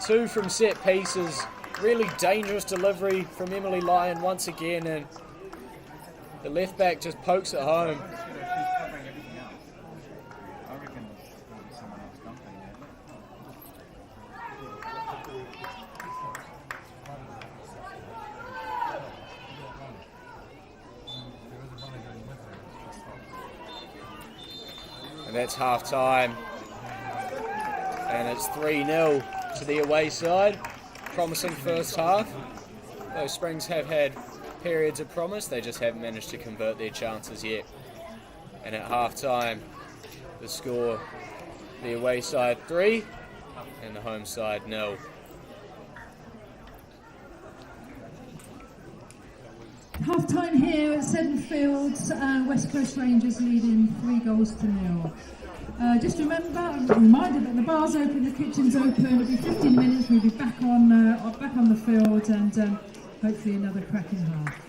2 from set pieces. Really dangerous delivery from Emily Lyon once again. And the left back just pokes it home. That's half time, and it's 3-0 to the away side. Promising first half. Those Springs have had periods of promise, they just haven't managed to convert their chances yet. And at half time, the score, the away side 3 and the home side 0. Half time here at Seddon Fields, West Coast Rangers leading 3-0. Just remember, I'm reminded that the bar's open, the kitchen's open. It'll be 15 minutes. We'll be back on the field, and hopefully another cracking half.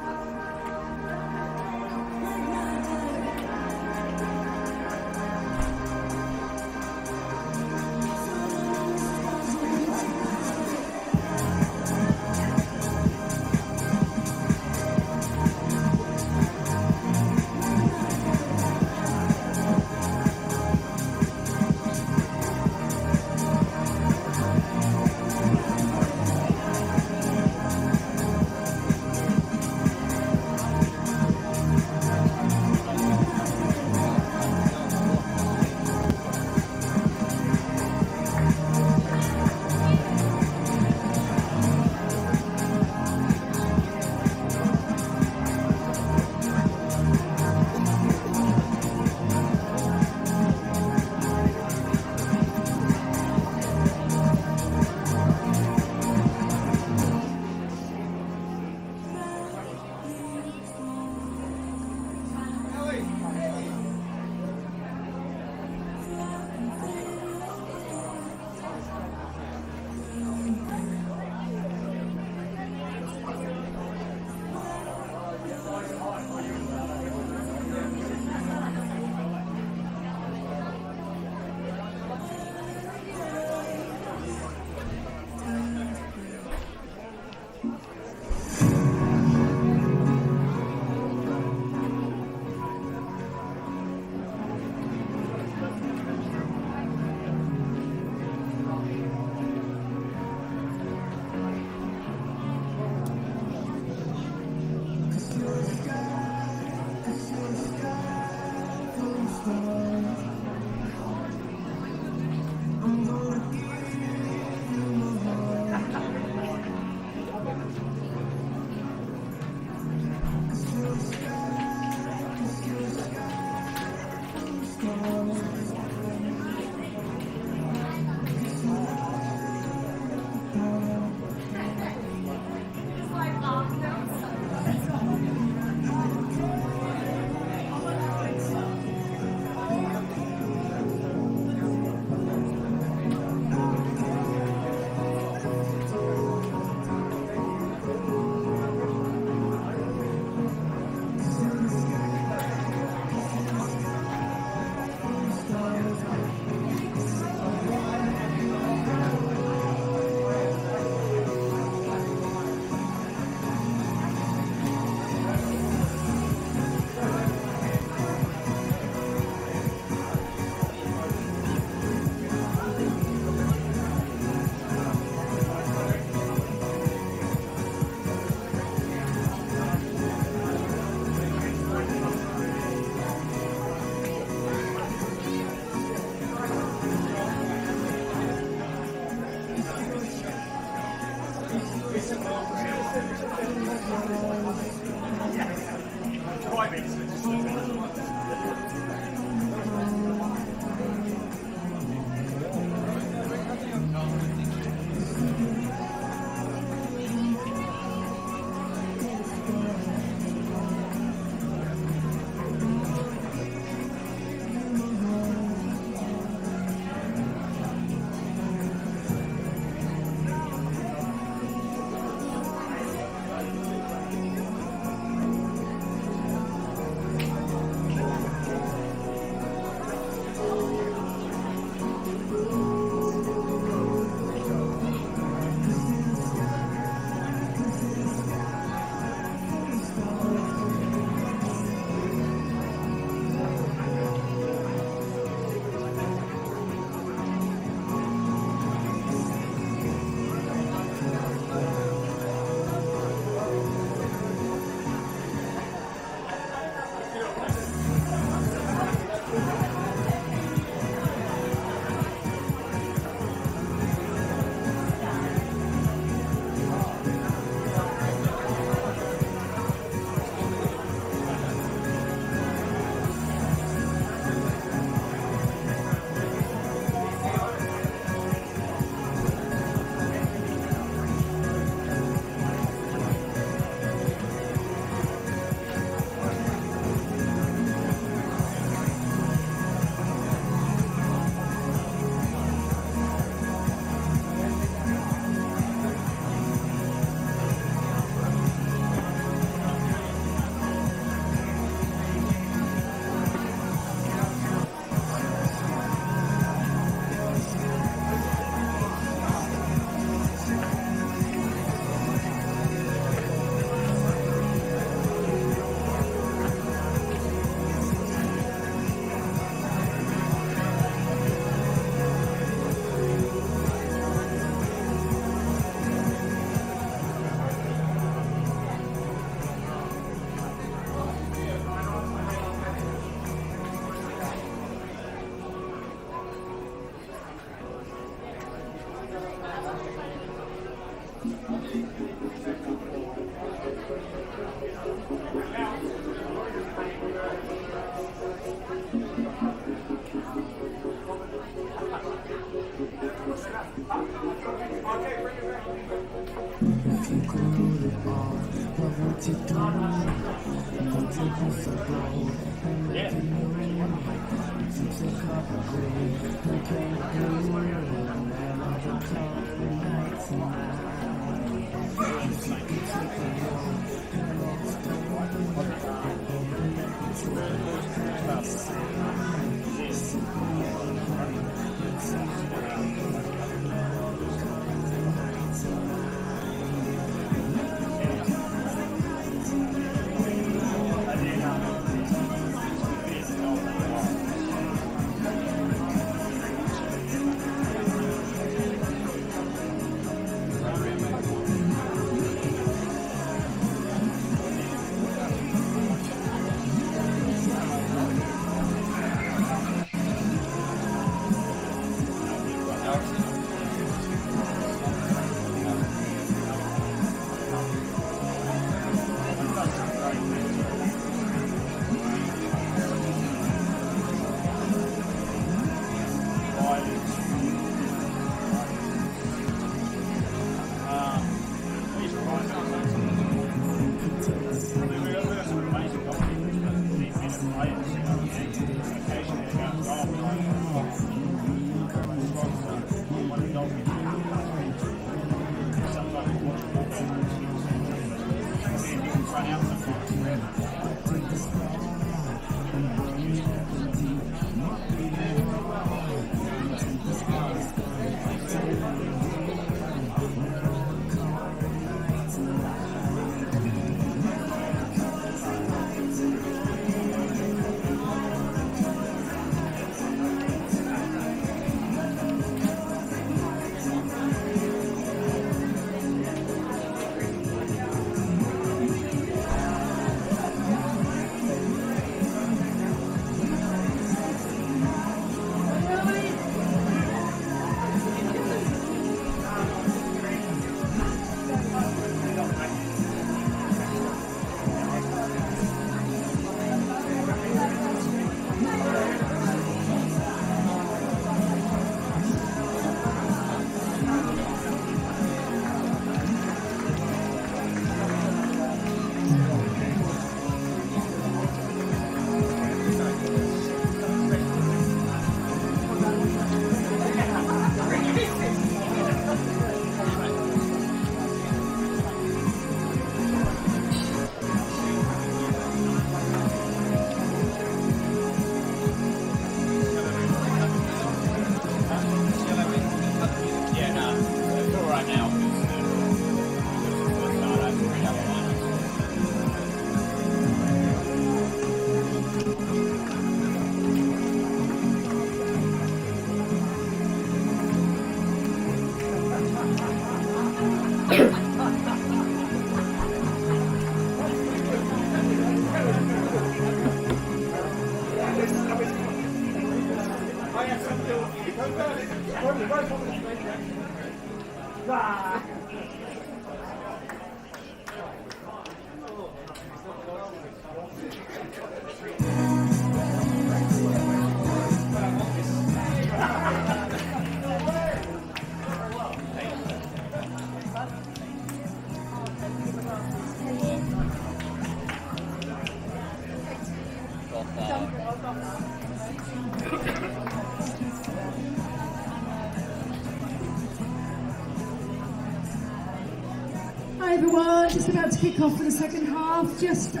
Hi everyone, just about to kick off for the second half. Just a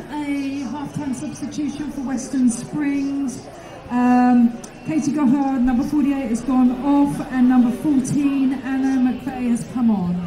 half-time substitution for Western Springs. Katie Gothard, number 48, has gone off, and number 14, Anna McVeigh, has come on.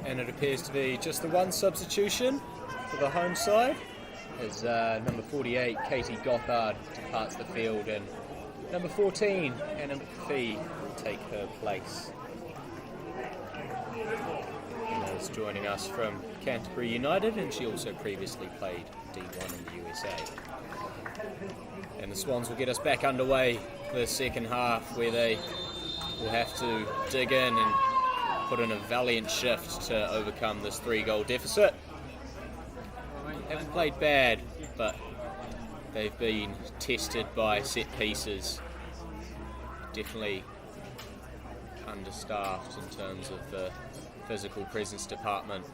And it appears to be just the one substitution for the home side as number 48, Katie Gothard, departs the field, and number 14, Anna McPhee, will take her place. Anna's joining us from Canterbury United, and she also previously played D1 in the USA. And the Swans will get us back underway for the second half, where they will have to dig in and put in a valiant shift to overcome this 3-goal deficit. Haven't played bad, but they've been tested by set pieces. Definitely understaffed in terms of the physical presence department.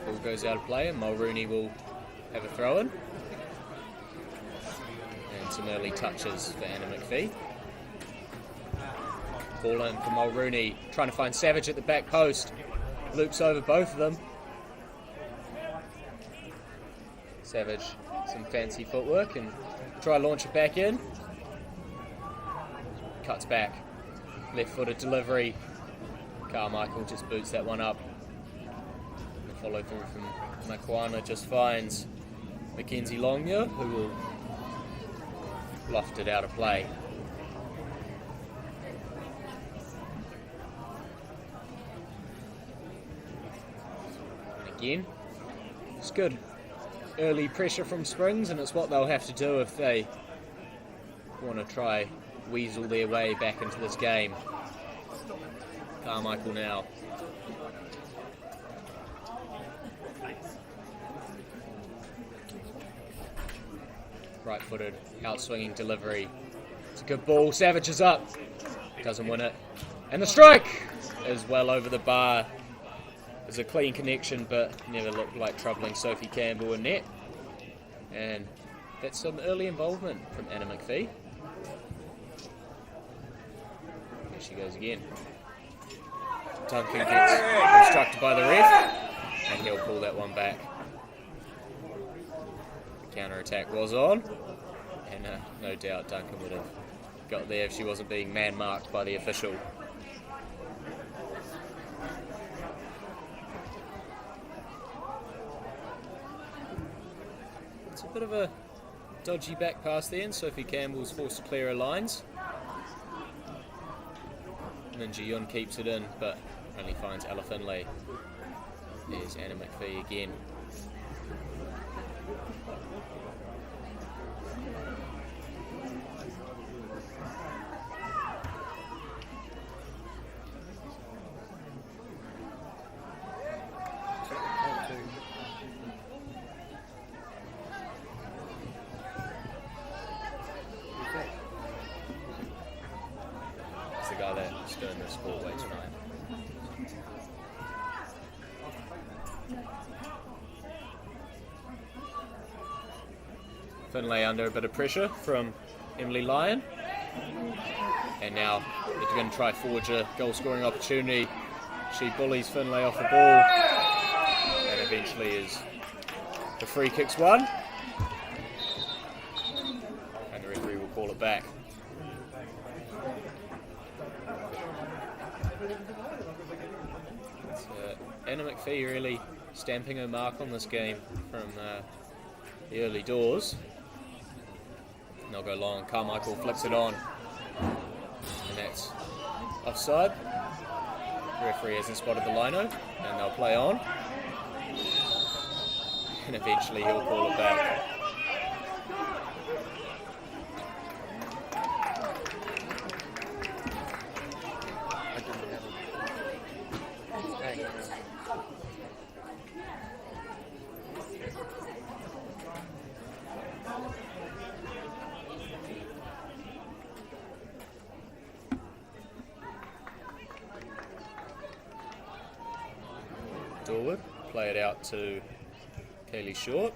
Ball goes out of play and Mulrooney will have a throw in. And some early touches for Anna McPhee. Ball in for Mulrooney, trying to find Savage at the back post. Loops over both of them. Savage, some fancy footwork and try launch it back in. Cuts back. Left-footed delivery. Carmichael just boots that one up. The follow through from Makwana just finds Mackenzie Longmuir, who will loft it out of play. And again, it's good early pressure from Springs, and it's what they'll have to do if they want to try weasel their way back into this game. Carmichael now. Right-footed, out-swinging delivery. It's a good ball. Savage is up. Doesn't win it. And the strike is well over the bar. There's a clean connection, but never looked like troubling Sophie Campbell in net. And that's some early involvement from Anna McPhee. There she goes again. Duncan gets instructed by the ref, and he'll pull that one back. The counter-attack was on, and no doubt Duncan would have got there if she wasn't being man-marked by the official. It's a bit of a dodgy back pass there, and Sophie Campbell's forced to clear her lines. Ninja Yun keeps it in, but only finds Ella Finlay. There's Anna McPhee again. It's the guy that's doing the Sportway tonight. Finlay under a bit of pressure from Emily Lyon. And now they're going to try forge a goal scoring opportunity. She bullies Finlay off the ball. And eventually is the free kicks won. And the referee will call it back. Anna McPhee really stamping her mark on this game from the early doors. And they'll go long. Carmichael flicks it on. And that's offside. The referee hasn't spotted the lino, and they'll play on. And eventually he'll call it back. Dorwood, play it out to Kaylee Short.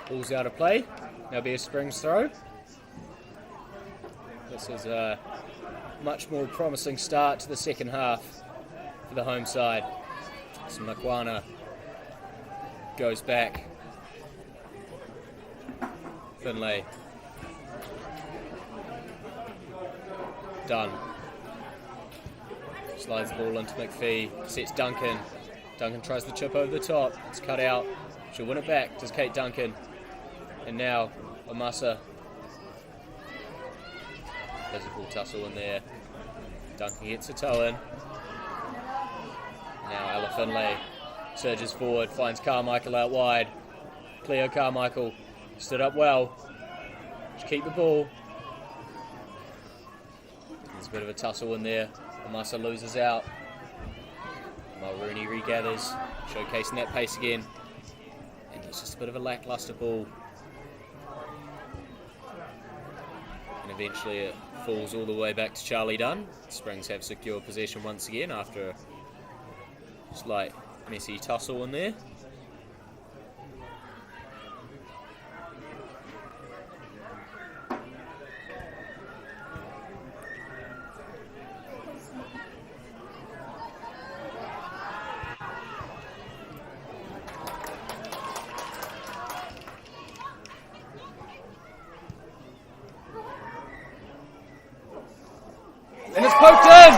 Ball's out of play. There'll be a Springs throw. This is a much more promising start to the second half for the home side. So Makwana goes back. Finlay. Done. Slides the ball into McPhee. Sets Duncan. Duncan tries the chip over the top. It's cut out. She'll win it back. Does Kate Duncan. And now Omasa. Physical tussle in there. Duncan gets a toe in. Now Ella Finlay surges forward, finds Carmichael out wide. Cleo Carmichael stood up well. She keep the ball. There's a bit of a tussle in there. Amasa loses out. Mulrooney regathers, showcasing that pace again. And it's just a bit of a lacklustre ball. And eventually it falls all the way back to Charlie Dunn. Springs have secure possession once again after a slight messy tussle in there. And it's poked in!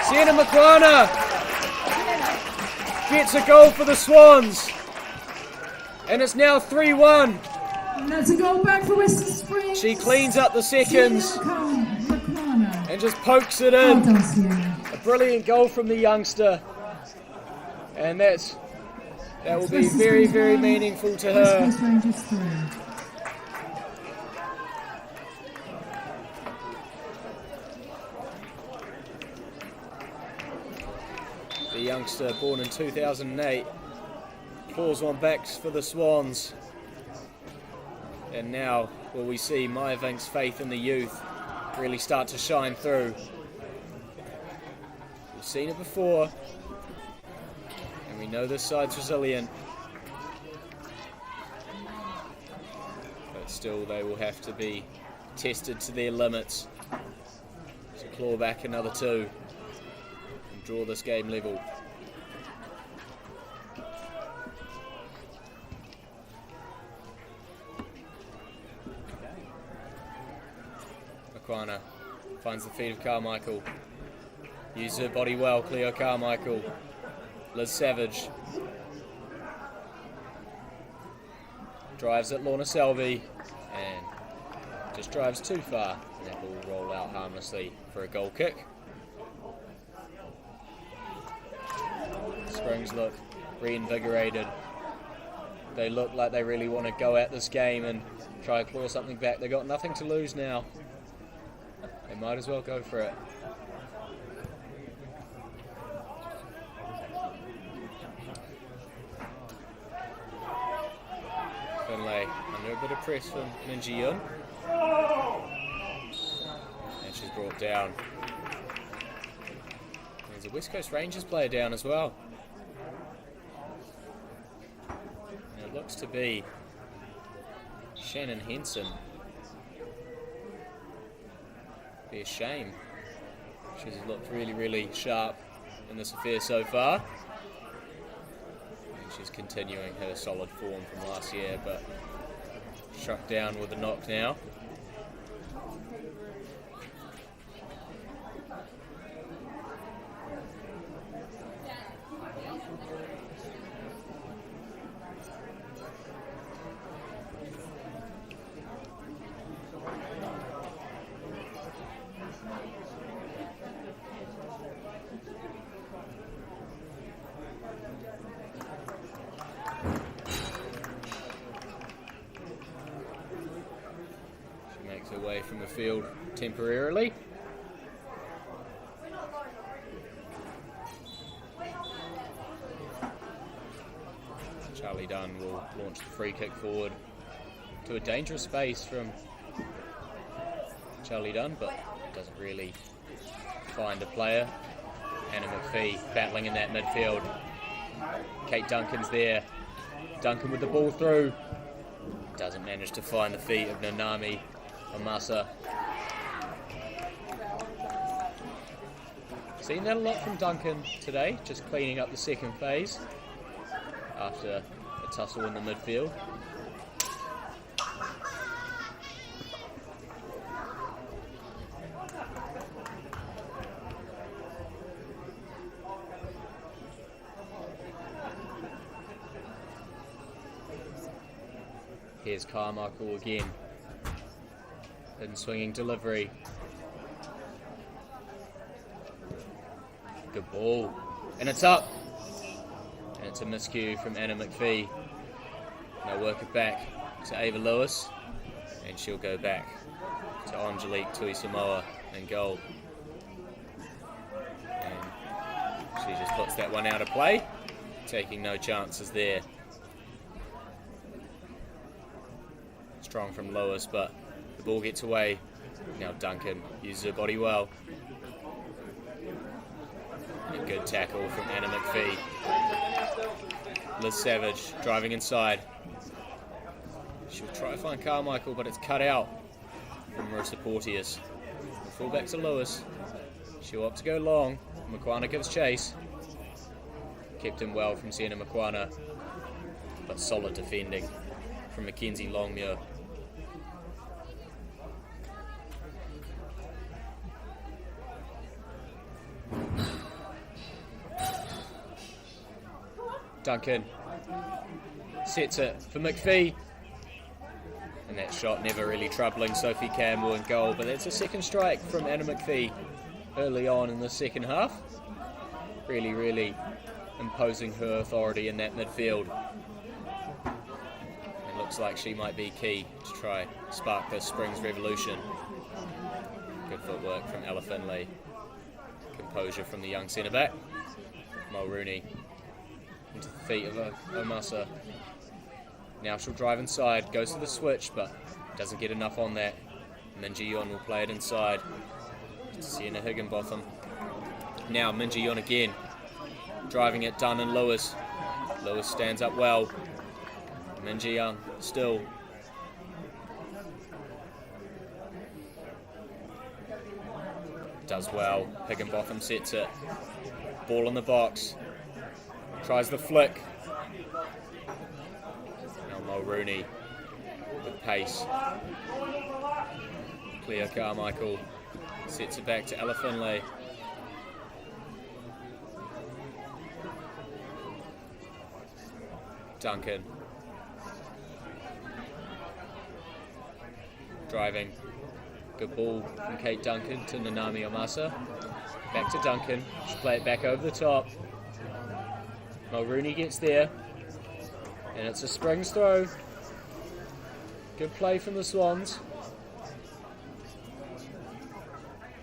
Sienna Makwana gets a goal for the Swans. And it's now 3-1. And that's a goal back for Western Springs. She cleans up the seconds and just pokes it in. Well done, Sienna. A brilliant goal from the youngster. And that will be very, very meaningful to her. West Coast Rangers 3. The youngster, born in 2008, pours one back for the Swans. And now will we see Maya Vink's faith in the youth really start to shine through. We've seen it before, and we know this side's resilient. But still, they will have to be tested to their limits to claw back another 2. Draw this game level. Makwana finds the feet of Carmichael. Uses her body well, Cleo Carmichael. Liz Savage drives at Lorna Selby and just drives too far. And that will roll out harmlessly for a goal kick. Springs look reinvigorated. They look like they really want to go at this game and try to claw something back. They've got nothing to lose now. They might as well go for it. Finlay under a bit of press from Minji Yun. And she's brought down. There's a West Coast Rangers player down as well. It looks to be Shannon Henson. Be a shame. She's looked really, really sharp in this affair so far. And she's continuing her solid form from last year, but struck down with a knock now. Away from the field temporarily. Charlie Dunn will launch the free kick forward to a dangerous space from Charlie Dunn, but doesn't really find a player. Anna McPhee battling in that midfield. Kate Duncan's there. Duncan with the ball through. Doesn't manage to find the feet of Nanami Amasa. Seen that a lot from Duncan today, just cleaning up the second phase after a tussle in the midfield. Here's Carmichael again. And swinging delivery. Good ball. And it's up. And it's a miscue from Anna McPhee. They'll work it back to Ava Lewis. And she'll go back to Angelique Tuisamoa and goal. And she just puts that one out of play, taking no chances there. Strong from Lewis, but the ball gets away. Now Duncan uses her body well. And a good tackle from Anna McPhee. Liz Savage driving inside. She'll try to find Carmichael, but it's cut out from Marissa Porteous. Full back to Lewis. She'll opt to go long. Makwana gives chase. Kept in well from Sienna Makwana, but solid defending from Mackenzie Longmuir. Duncan sets it for McPhee, and that shot never really troubling Sophie Campbell in goal, but that's a second strike from Anna McPhee early on in the second half, really imposing her authority in that midfield. It looks like she might be key to try spark this Springs revolution. Good footwork from Ella Finlay, composure from the young centre back Mulrooney into the feet of Omasa. Now she'll drive inside, goes to the switch, but doesn't get enough on that. Minji-Yun will play it inside to Sienna Higginbotham. Now Minji-Yun again, driving it, Dunn and Lewis. Lewis stands up well. Minji-Yun still. Does well. Higginbotham sets it. Ball in the box. Tries the flick. Now Mulrooney with pace. Cleo Carmichael sets it back to Ella Finlay. Duncan. Driving. Good ball from Kate Duncan to Nanami Omasa. Back to Duncan. She'll play it back over the top. Mulrooney gets there. And it's a Springs throw. Good play from the Swans.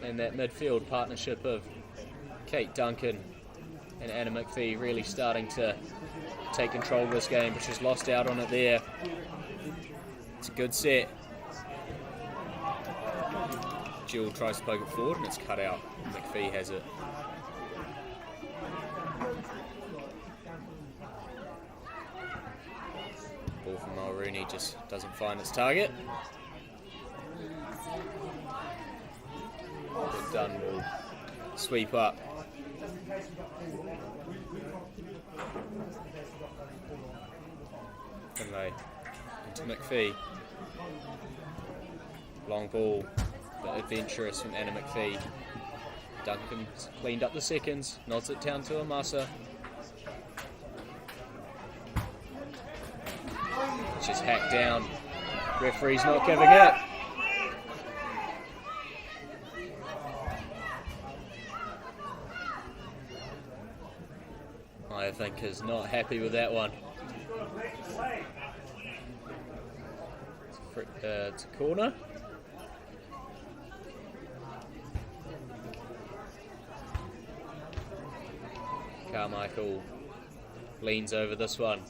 And that midfield partnership of Kate Duncan and Anna McPhee really starting to take control of this game, but she's lost out on it there. It's a good set. Jill tries to poke it forward and it's cut out. McPhee has it. Ball from Mulrooney just doesn't find its target. But Dunn will sweep up. Finlay into McPhee. Long ball, but adventurous from Anna McPhee. Duncan's cleaned up the seconds, nods it down to Omasa. She's hacked down. Referee's not giving it. I think is not happy with that one. It's a corner. Carmichael leans over this one.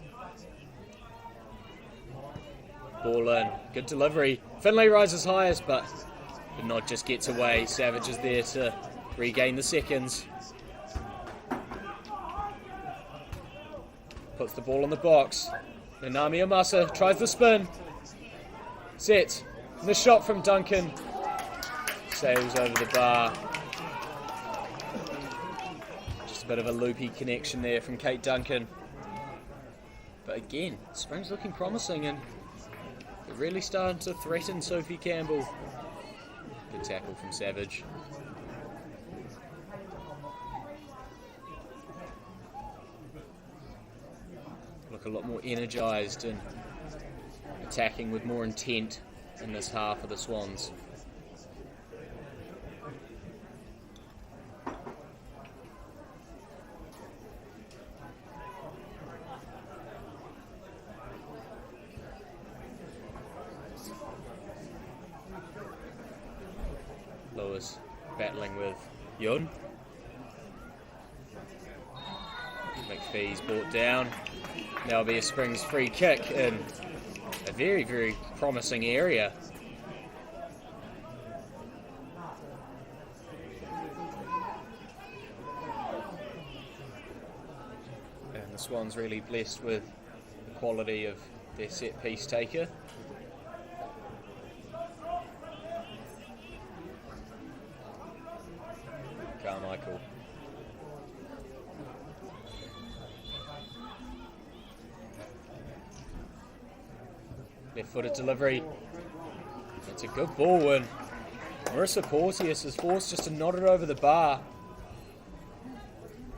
Ball in. Good delivery. Finlay rises highest, but the nod just gets away. Savage is there to regain the seconds. Puts the ball in the box. Nanami Omasa tries the spin. Set. And the shot from Duncan sails over the bar. Just a bit of a loopy connection there from Kate Duncan. But again, Springs looking promising and they're really starting to threaten Sophie Campbell. Good tackle from Savage. Look a lot more energised and attacking with more intent in this half of the Swans. Lewis battling with Yun. McPhee's brought down. There'll be a Springs free kick in a very, very promising area. And the Swans really blessed with the quality of their set piece taker. Carmichael. Left-footed delivery. It's a good ball, and Marissa Porteous is forced just to nod it over the bar.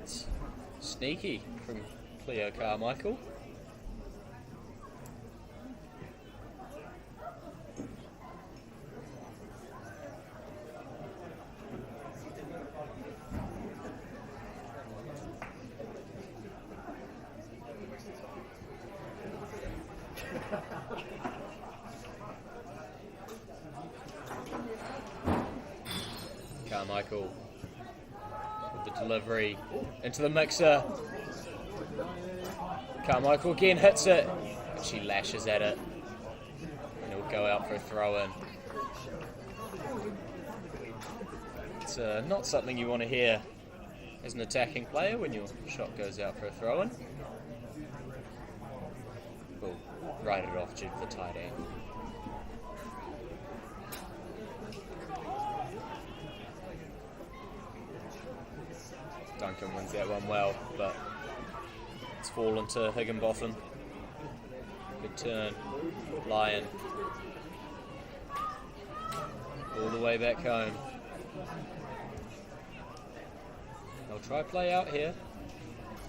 It's sneaky from Cleo Carmichael. Carmichael with the delivery into the mixer. Carmichael again hits it, but she lashes at it, and it'll go out for a throw-in. It's not something you want to hear as an attacking player when your shot goes out for a throw-in. We'll write it off due to the tight angle. Duncan wins that one well, but it's fallen to Higginbotham. Good turn. Lyon. All the way back home. They'll try play out here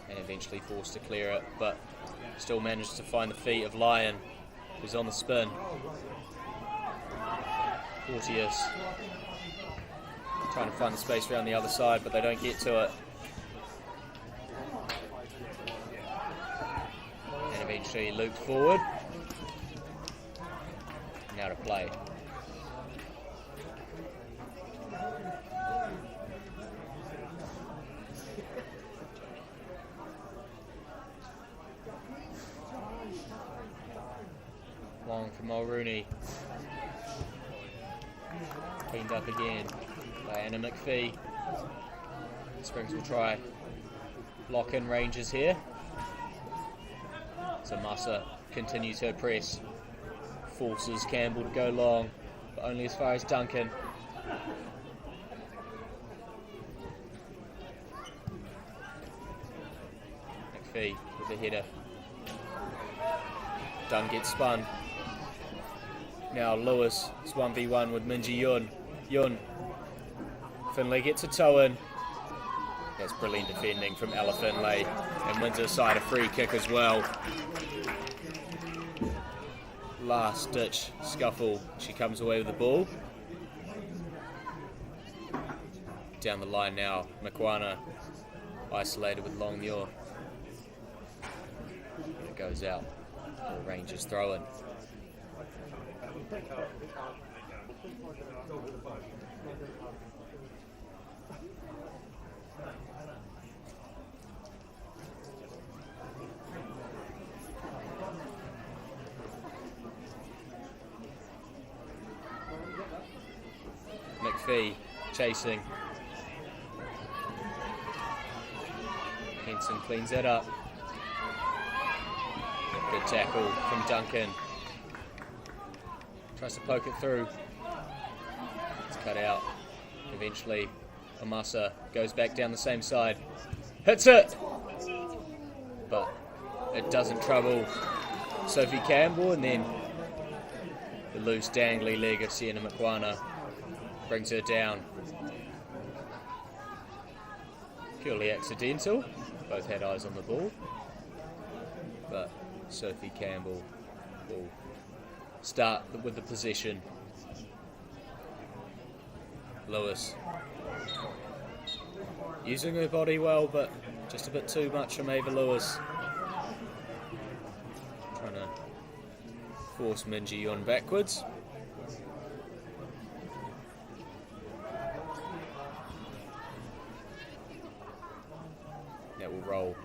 and eventually forced to clear it, but still managed to find the feet of Lyon, who's on the spin. Porteous trying to find the space around the other side, but they don't get to it. And eventually looped forward. Now to play. Long from Mulrooney. Cleaned up again by Anna McPhee. Springs will try lock in Rangers here. So Massa continues her press. Forces Campbell to go long, but only as far as Duncan. McPhee with the header. Dunn gets spun. Now Lewis is 1v1 with Minji Yun. Yun. Finlay gets a toe in. That's brilliant defending from Ella Finlay, and wins her side a free kick as well. Last ditch scuffle. She comes away with the ball. Down the line now, Makwana isolated with Longmuir. It goes out. The Rangers throw in. McPhee chasing. Henson cleans that up. Good tackle from Duncan. Tries to poke it through. It's cut out. Eventually, Amasa goes back down the same side. Hits it! But it doesn't trouble Sophie Campbell, and then the loose dangly leg of Sienna Makwana brings her down. Purely accidental. Both had eyes on the ball. But Sophie Campbell will start with the possession. Lewis using her body well, but just a bit too much from Ava Lewis. Trying to force Minji on backwards. roll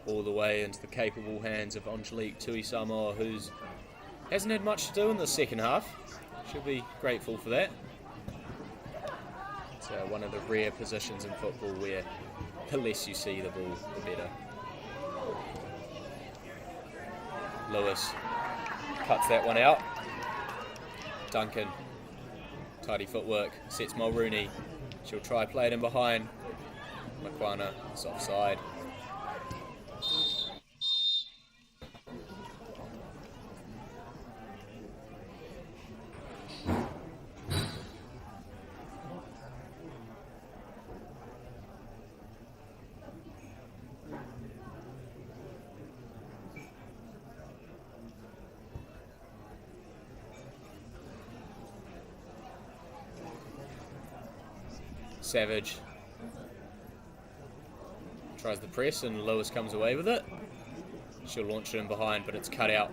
all the way into the capable hands of Angelique Tui-Samoa, who hasn't had much to do in the second half. She'll be grateful for that. It's one of the rare positions in football where the less you see the ball, the better. Lewis cuts that one out. Duncan, tidy footwork, sets Mulrooney. She'll try play it in behind. Makwana is offside. Savage tries the press and Lewis comes away with it. She'll launch it in behind, but it's cut out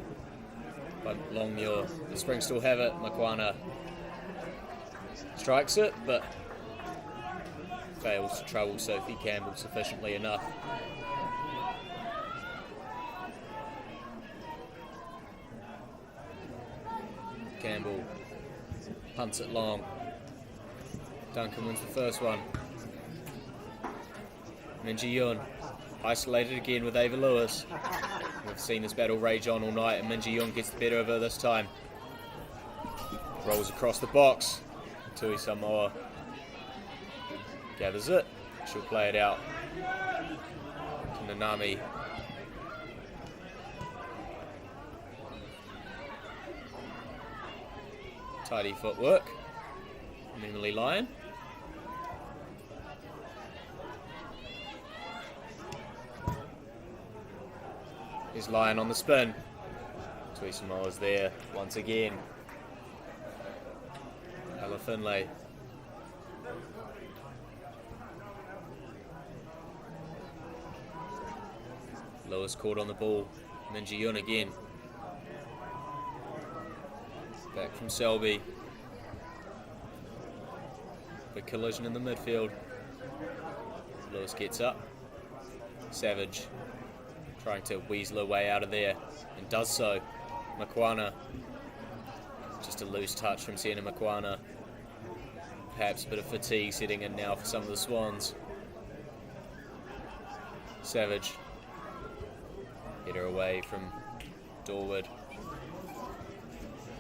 by Longmuir. The Springs still have it. Makwana strikes it, but fails to trouble Sophie Campbell sufficiently enough. Campbell punts it long. Duncan wins the first one. Minji-Yun isolated again with Ava Lewis. We've seen this battle rage on all night, and Minji-Yun gets the better of her this time. Rolls across the box. Tui-Samoa gathers it. She'll play it out to Nanami. Tidy footwork from Emily Lyon. Here's Lyon on the spin. Tui-Samoa's there once again. Ella Finlay. Lewis caught on the ball. Minji-Yun again. Back from Selby. Big collision in the midfield. Lewis gets up. Savage trying to weasel her way out of there and does so. Makwana. Just a loose touch from Sienna Makwana. Perhaps a bit of fatigue setting in now for some of the Swans. Savage. Get her away from Dorwood.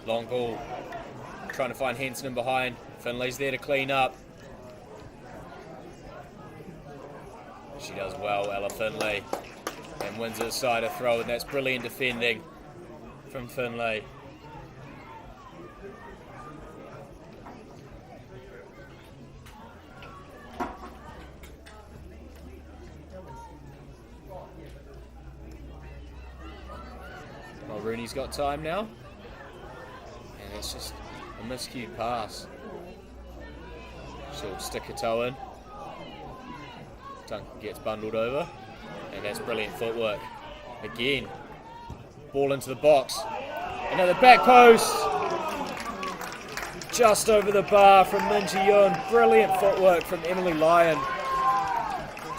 Long ball. Trying to find Henson in behind. Finlay's there to clean up. She does well, Ella Finlay. And wins it aside a throw, and that's brilliant defending from Finlay. Rooney's got time now, and it's just a miscued pass. She'll stick her toe in. Duncan gets bundled over, and that's brilliant footwork. Again, ball into the box. Another back post. Just over the bar from Minji-Yun. Brilliant footwork from Emily Lyon.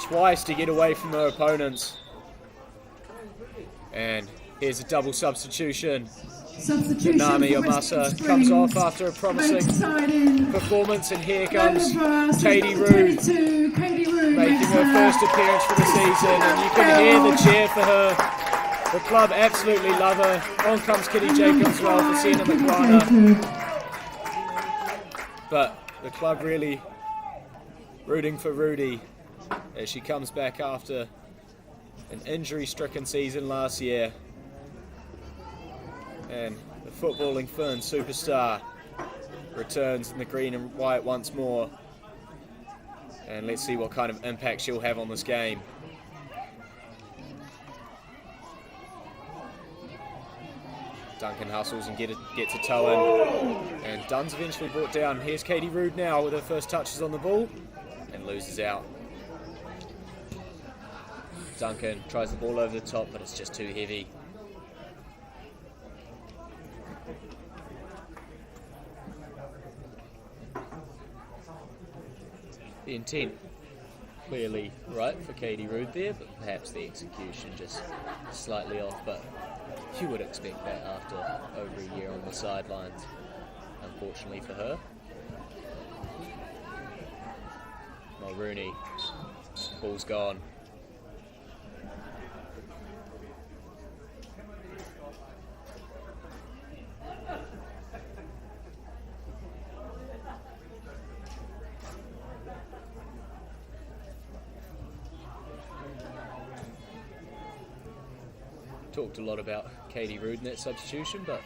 Twice to get away from her opponents. And here's a double substitution. Nami Omasa comes off after a promising performance, and here comes Katie Rood making her first appearance for the season, and you can hear the cheer for her. The club absolutely love her. On comes Kitty Jacobs well for Sienna Makwana. But the club really rooting for Rudy as she comes back after an injury-stricken season last year. And the footballing Fern superstar returns in the green and white once more. And let's see what kind of impact she'll have on this game. Duncan hustles and gets a toe in. And Dunn's eventually brought down. Here's Katie Rood now with her first touches on the ball and loses out. Duncan tries the ball over the top, but it's just too heavy. The intent clearly right for Katie Rood there, but perhaps the execution just slightly off. But you would expect that after over a year on the sidelines, unfortunately for her. Mulrooney, ball's gone. Talked a lot about Katie Rood in that substitution, but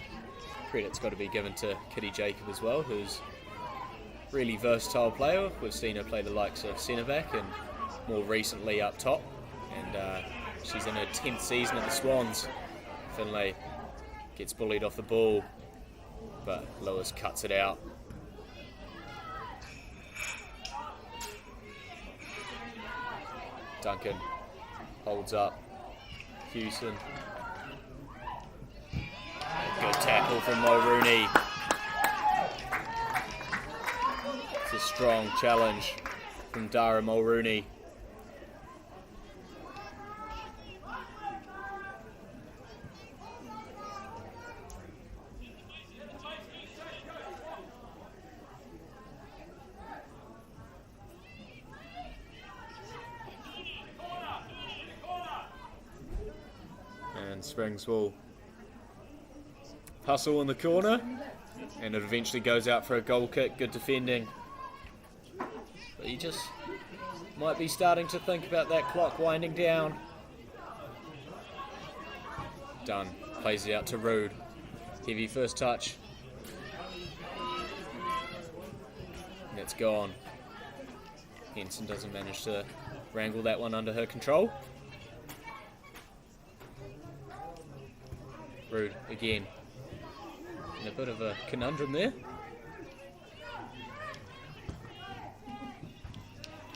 credit's got to be given to Kitty Jacob as well, who's a really versatile player. We've seen her play the likes of centre back and more recently up top, and she's in her 10th season at the Swans. Finlay gets bullied off the ball, but Lewis cuts it out. Duncan holds up. Hewson. Good tackle from Mulrooney. It's a strong challenge from Dara Mulrooney. And Springs will hustle in the corner, and it eventually goes out for a goal kick. Good defending, but you just might be starting to think about that clock winding down. Dunn plays it out to Rood. Heavy first touch. And it's gone. Henson doesn't manage to wrangle that one under her control. Rood again. In a bit of a conundrum there.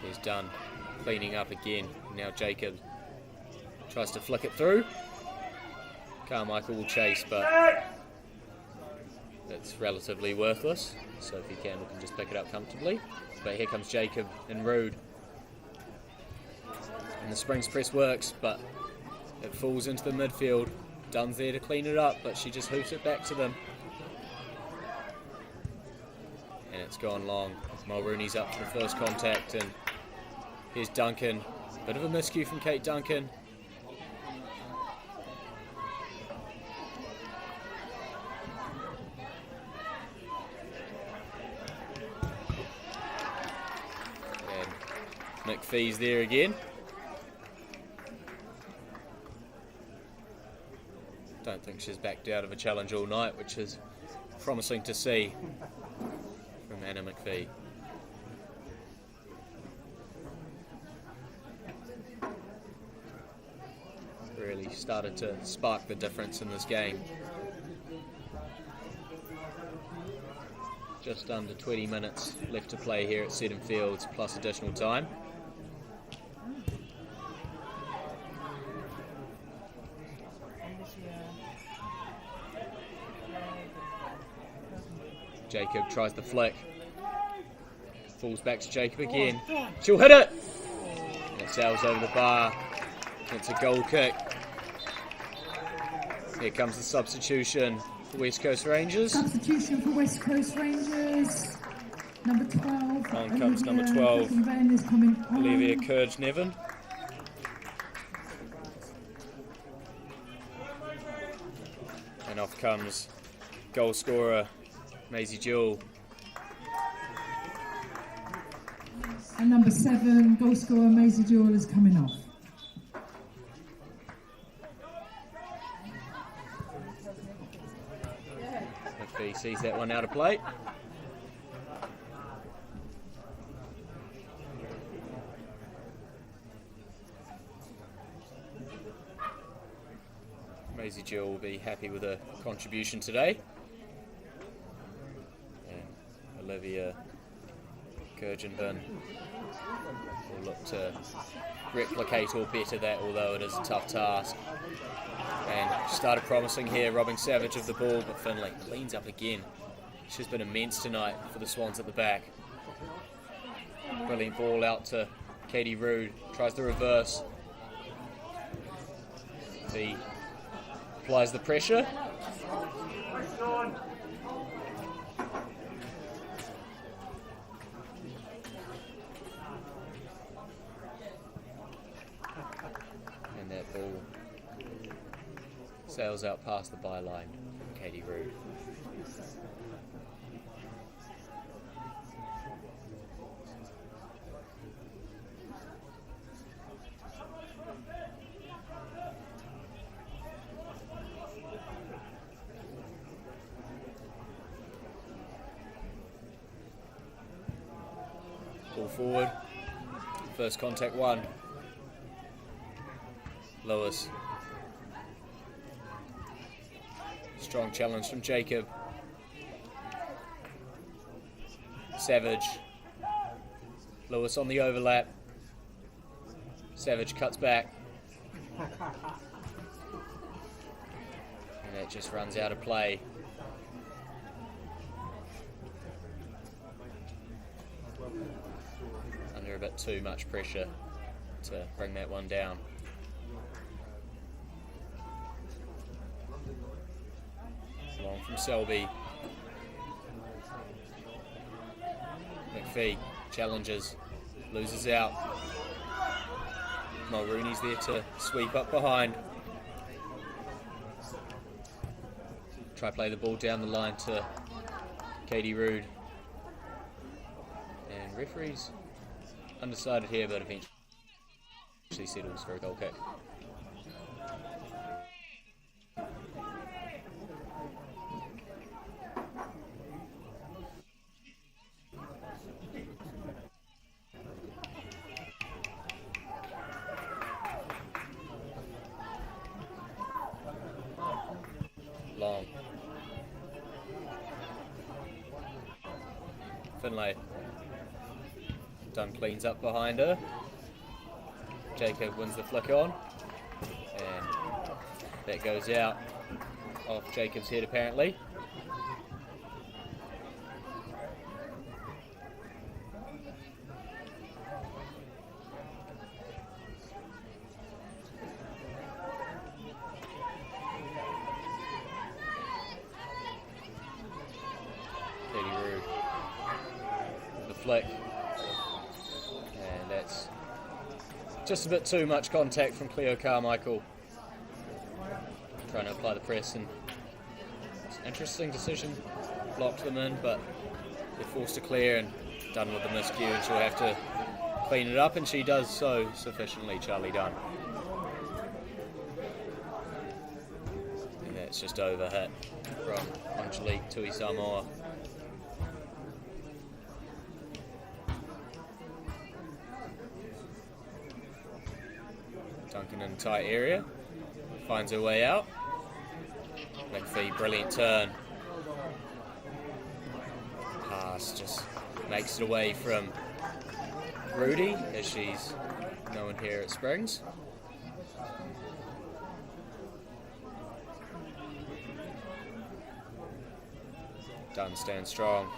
He's done. Cleaning up again. Now Jacob tries to flick it through. Carmichael will chase, but it's relatively worthless. Sophie Campbell can just pick it up comfortably. But here comes Jacob and Rood. And the Springs press works, but it falls into the midfield. Dunn's there to clean it up, but she just hoofs it back to them. And it's gone long. Mulrooney's up for the first contact, and here's Duncan. Bit of a miscue from Kate Duncan. And McPhee's there again. Don't think she's backed out of a challenge all night, which is promising to see from Anna McPhee. Really started to spark the difference in this game. Just under 20 minutes left to play here at Seddon Fields, plus additional time. Jacob tries the flick. Falls back to Jacob again. She'll hit it! And it sails over the bar. It's a goal kick. Here comes the substitution for West Coast Rangers. Substitution for West Coast Rangers. Number 12. On comes number 12, Olivia Kurge-Nevin. And off comes goal scorer Maisie Jewell. And number 7, goal scorer Maisie Jewell is coming off. McPhee sees that one out of play. Maisie Jewell will be happy with her contribution today. And Olivia Kurgenbin will look to replicate or better that, although it is a tough task. And started promising here, robbing Savage of the ball, but Finlay cleans up again. She's been immense tonight for the Swans at the back. Brilliant ball out to Katie Rood tries the reverse. He applies the pressure. And that ball sails out past the byline from Katie Rood. Ball forward, first contact won. Lewis. Strong challenge from Jacob. Savage. Lewis on the overlap. Savage cuts back. And it just runs out of play. Under a bit too much pressure to bring that one down. Long from Selby. McPhee challenges, loses out. Mulrooney's there to sweep up behind. Try play the ball down the line to Katie Rood. And referees undecided here, but eventually settles for a goal kick. Long. Finlay. Dunn cleans up behind her. Jacob wins the flick on. And that goes out off Jacob's head apparently. Flick, and that's just a bit too much contact from Cleo Carmichael, trying to apply the press, and it's an interesting decision, blocked them in, but they're forced to clear and done with the miscue, and she'll have to clean it up, and she does so sufficiently. Charlie Dunn, and that's just overhit from Angelique Tui Samoa. Duncan in a tight area, finds her way out. McPhee, brilliant turn. Pass just makes it away from Rudy, as she's known here at Springs. Dunn stands strong.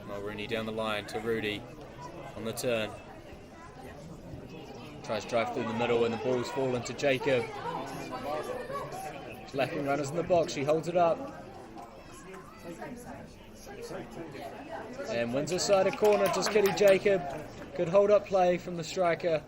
Mulrooney down the line to Rudy on the turn. Tries to drive through the middle and the ball's fallen to Jacob. She's lacking runners in the box, she holds it up. And wins her side of corner, just Kitty Jacob. Good hold up play from the striker.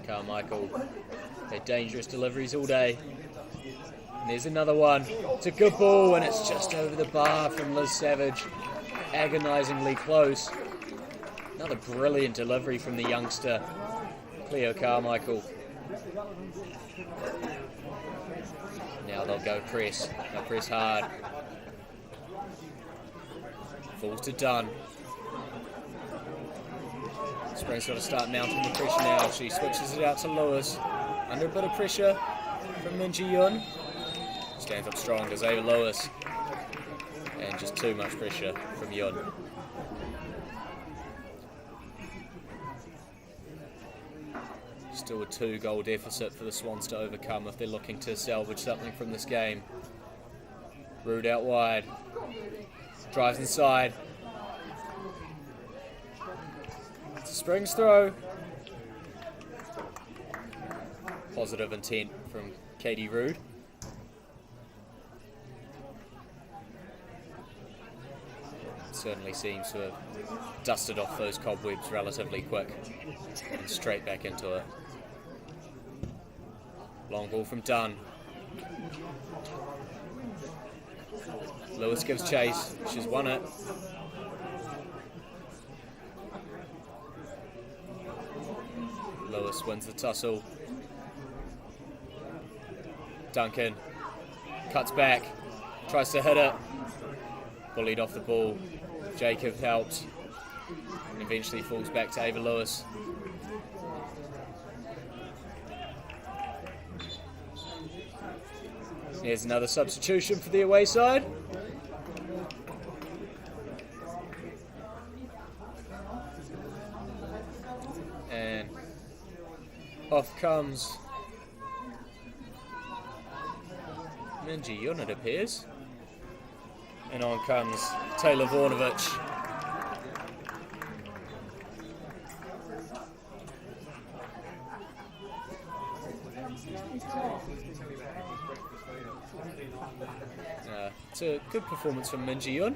Carmichael had dangerous deliveries all day. And there's another one. It's a good ball and it's just over the bar from Liz Savage. Agonisingly close. Another brilliant delivery from the youngster, Cleo Carmichael. Now they'll go press. They'll press hard. Falls to Dunn. Springs got to start mounting the pressure now. She switches it out to Lewis. Under a bit of pressure from Minji Yun. Stands up strong, does Ava Lewis. And just too much pressure from Yun. Still a 2-goal deficit for the Swans to overcome if they're looking to salvage something from this game. Rude out wide. Drives inside. Springs throw. Positive intent from Katie Rude. Certainly seems to have dusted off those cobwebs relatively quick and straight back into it. Long ball from Dunn. Lewis gives chase. She's won it. Lewis wins the tussle. Duncan cuts back, tries to hit it. Bullied off the ball. Jacob helps and eventually falls back to Ava Lewis. Here's another substitution for the away side. And off comes Minji Yun, it appears. And on comes Taylor Vornovich. It's a good performance from Minji Yun.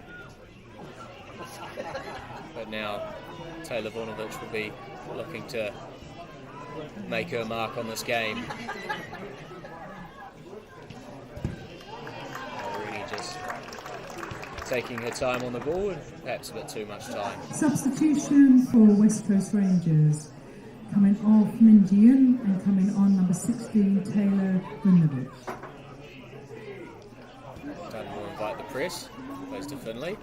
But now Taylor Vornovich will be looking to make her mark on this game. Really just taking her time on the ball and perhaps a bit too much time. Substitution for West Coast Rangers. Coming off Minji Yun and coming on number 16, Taylor Vornovich. Dunn will invite the press, goes to Finley.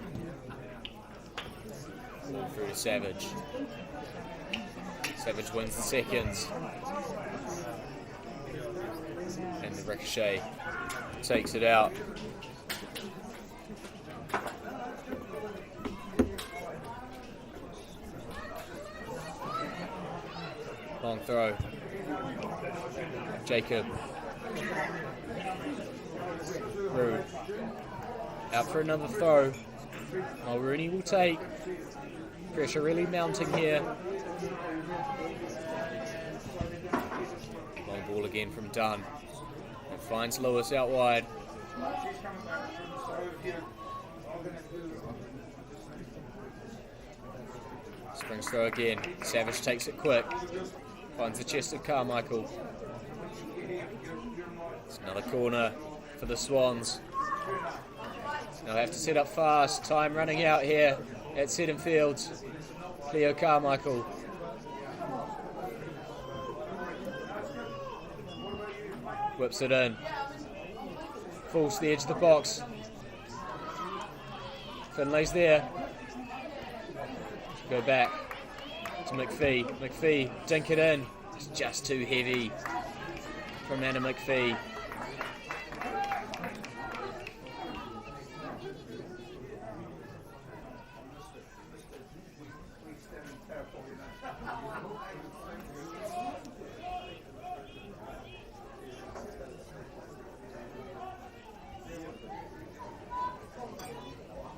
Ball through to Savage. Savage wins the seconds. And the ricochet takes it out. Long throw. Jacob. Rude. Out for another throw. Mulrooney will take. Pressure really mounting here. Long ball again from Dunn. It finds Lewis out wide. Springs throw again. Savage takes it quick. Finds the chest of Carmichael. It's another corner for the Swans. They'll have to set up fast. Time running out here at Seddon Fields. Cleo Carmichael. Whips it in. Falls to the edge of the box. Finlay's there. Go back to McPhee. McPhee, dink it in. It's just too heavy from Anna McPhee.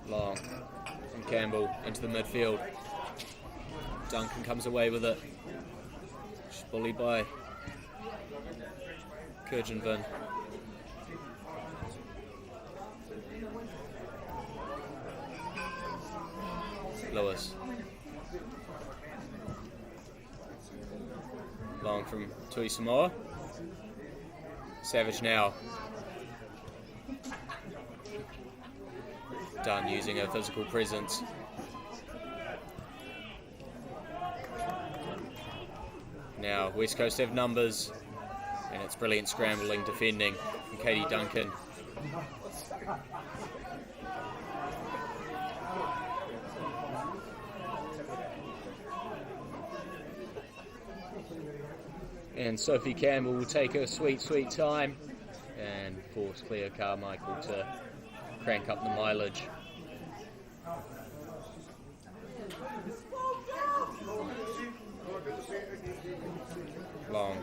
Long from Campbell into the midfield. Duncan comes away with it. She's bullied by Kurjanvin. Lewis. Long from Tui Samoa. Savage now. Dunn using her physical presence. Now West Coast have numbers, and it's brilliant scrambling defending from Katie Duncan. And Sophie Campbell will take her sweet time and force Cleo Carmichael to crank up the mileage. Long.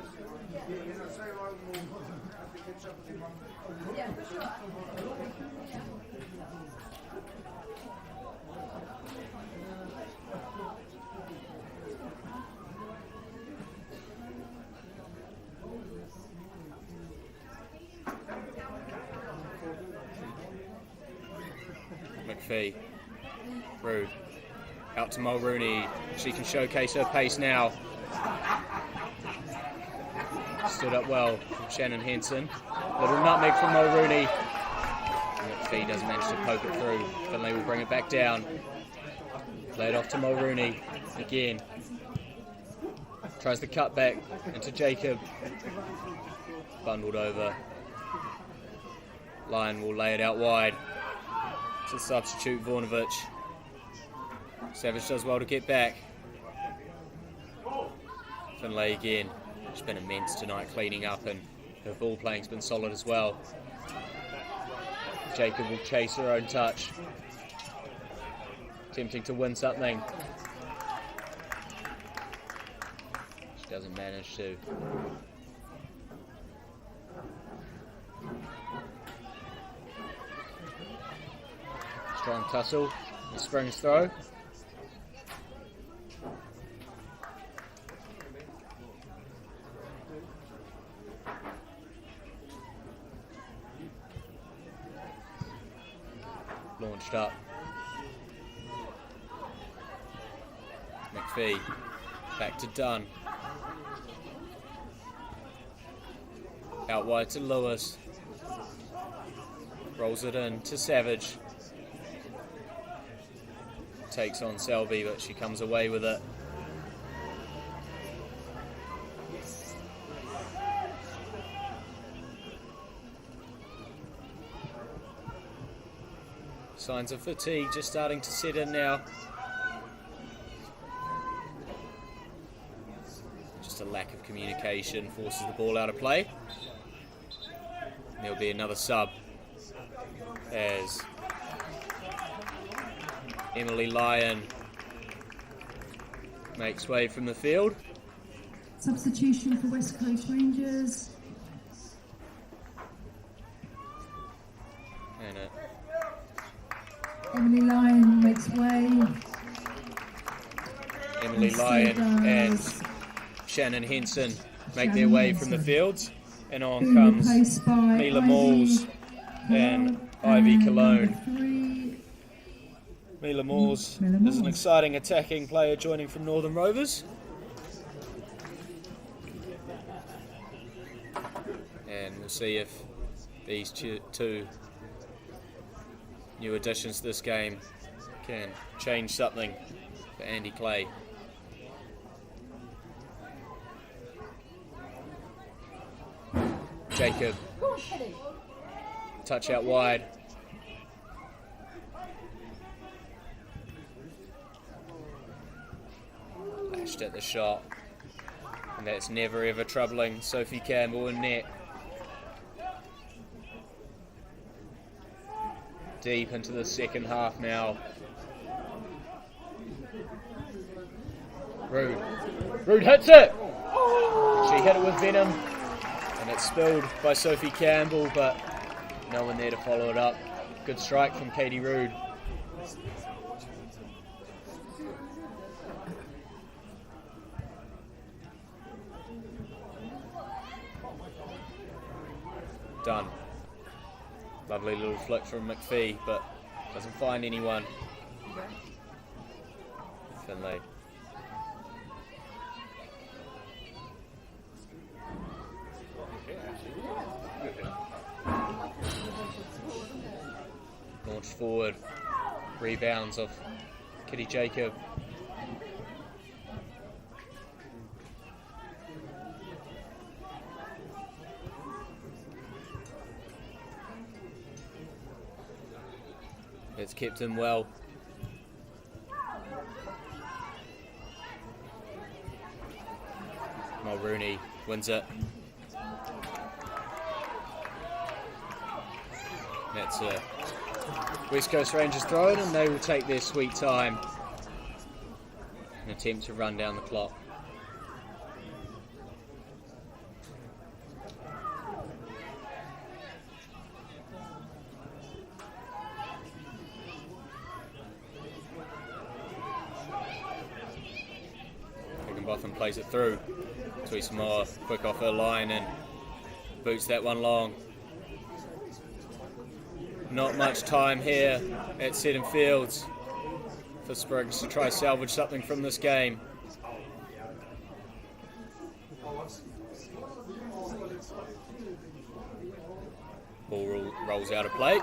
McPhee. Rude. Out to Mulrooney. She can showcase her pace now. Stood up well from Shannon Henson. Little nutmeg from Mulrooney. McPhee doesn't manage to poke it through. Finlay will bring it back down. Play it off to Mulrooney. Again. Tries the cut back into Jacob. Bundled over. Lyon will lay it out wide. To substitute Vornovich. Savage does well to get back. Finlay again. She's been immense tonight cleaning up, and her ball playing's been solid as well. Jacob will chase her own touch. Attempting to win something. She doesn't manage to. Strong tussle. The Springs throw. Launched up. McPhee. Back to Dunn. Out wide to Lewis. Rolls it in to Savage. Takes on Selby, but she comes away with it. Signs of fatigue just starting to set in now. Just a lack of communication forces the ball out of play. There'll be another sub as Emily Lyon makes way from the field. Substitution for West Coast Rangers. And Emily Lyon makes way. Emily Lyon and Shannon Henson make their way from the fields. And on comes Mila Malls and Ivy Cologne. Mila Malls is an exciting attacking player joining from Northern Rovers. And we'll see if these two new additions to this game can change something for Andy Clay. Jacob. Touch out wide. Lashed at the shot. And that's never ever troubling Sophie Campbell in net. Deep into the second half now. Rude. Rude hits it! She hit it with venom. And it's spilled by Sophie Campbell, but no one there to follow it up. Good strike from Katie Rude. Done. Lovely little flick from McPhee, but doesn't find anyone. Finlay. Launched forward. Rebounds of Kitty Jacob. It's kept him well. Mulrooney wins it. That's a West Coast Rangers throw in, and they will take their sweet time and attempt to run down the clock. Higginbotham plays it through. Tuisamoa quick off her line and boots that one long. Not much time here at Seddon Fields for Springs to try salvage something from this game. Ball rolls out of play.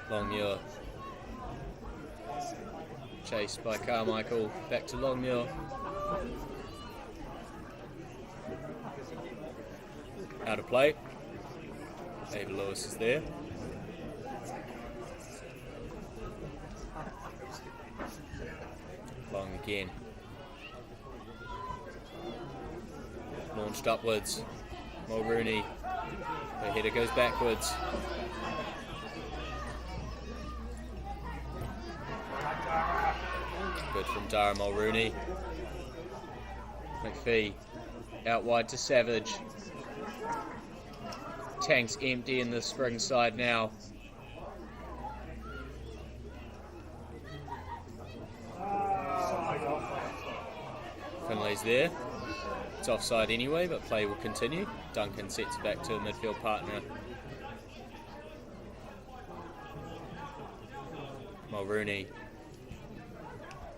Longmuir. Chased by Carmichael. Back to Longmuir. Out of play. Ava Lewis is there. Long again. Launched upwards. Mulrooney. The header goes backwards. Good from Dara Mulrooney. McPhee out wide to Savage. Tank's empty in the Spring side now. Finlay's there. It's offside anyway, but play will continue. Duncan sets it back to a midfield partner. Mulrooney.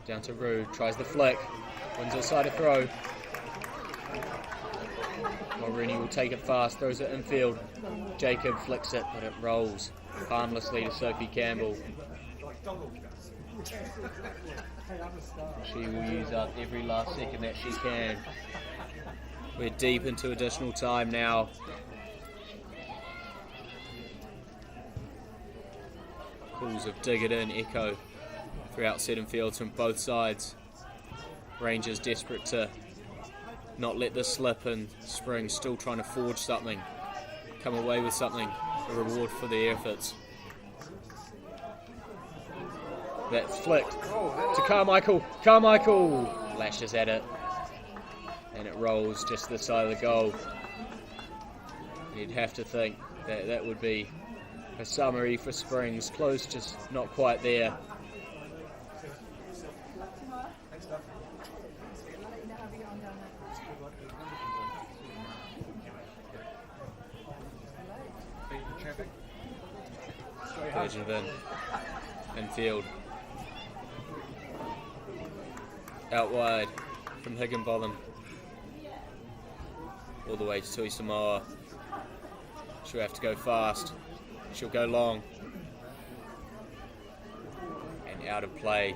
Down to Rue, tries the flick, wins a side of throw. Mulrooney will take it fast, throws it infield. Jacob flicks it, but it rolls harmlessly to Sophie Campbell. She will use up every last second that she can. We're deep into additional time now. Calls of dig it in echo throughout Seddon Fields from both sides. Rangers desperate to not let this slip, and Spring still trying to forge something, come away with something, a reward for their efforts. That's flicked to Carmichael. Carmichael lashes at it, and it rolls just this side of the goal. You'd have to think that that would be a summary for Springs, close, just not quite there. Virgin infield. Out wide from Higginbotham. All the way to Tuisamoa. She'll have to go fast. She'll go long. And out of play.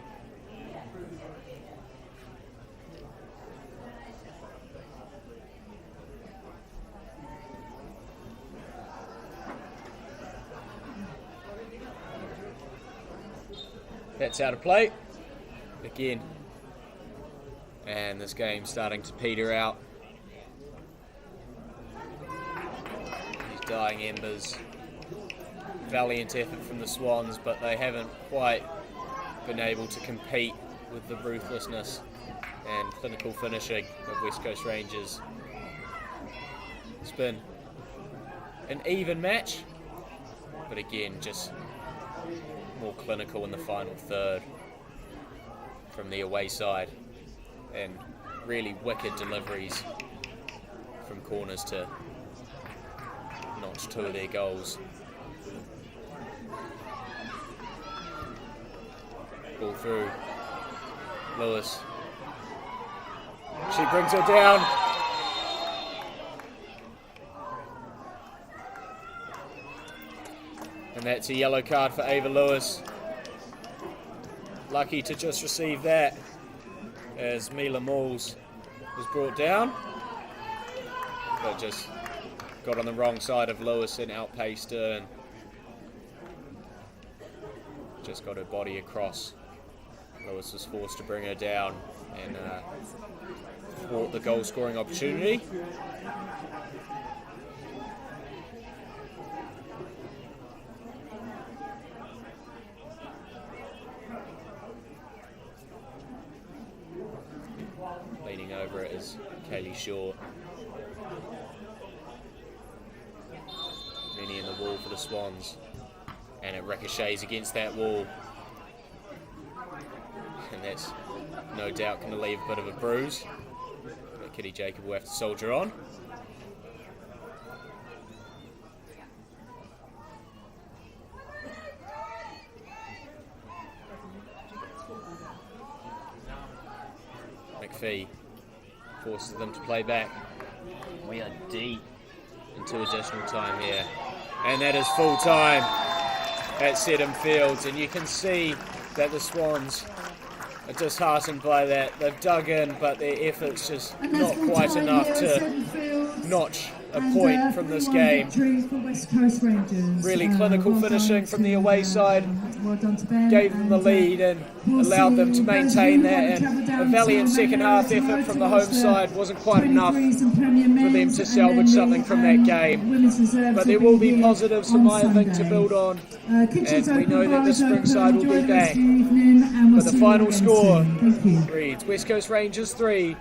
That's out of play again, and this game's starting to peter out. These dying embers. Valiant effort from the Swans, but they haven't quite been able to compete with the ruthlessness and clinical finishing of West Coast Rangers. It's been an even match, but again, just more clinical in the final third from the away side, and really wicked deliveries from corners to notch two of their goals. Ball through. Lewis. She brings her down. And that's a yellow card for Ava Lewis. Lucky to just receive that as Mila Malls was brought down, but just got on the wrong side of Lewis and outpaced her, and just got her body across. Lewis was forced to bring her down and thwart the goal scoring opportunity. Leaning over it is Kaylee Shaw. Many in the wall for the Swans. And it ricochets against that wall. And that's no doubt going to leave a bit of a bruise. But Kitty Jacob will have to soldier on. McPhee forces them to play back. We are deep into additional time here. And that is full time at Seddon Fields. And you can see that the Swans are disheartened by that. They've dug in, but their effort's just not quite enough to notch a point from this game. Really clinical finishing from the away side gave them the lead and allowed them to maintain that, and a valiant second half effort from the home side wasn't quite enough for them to salvage something from that game. But there will be positives for Maya Vink to build on, and we know that the spring side will be back. But the final score reads West Coast Rangers 3,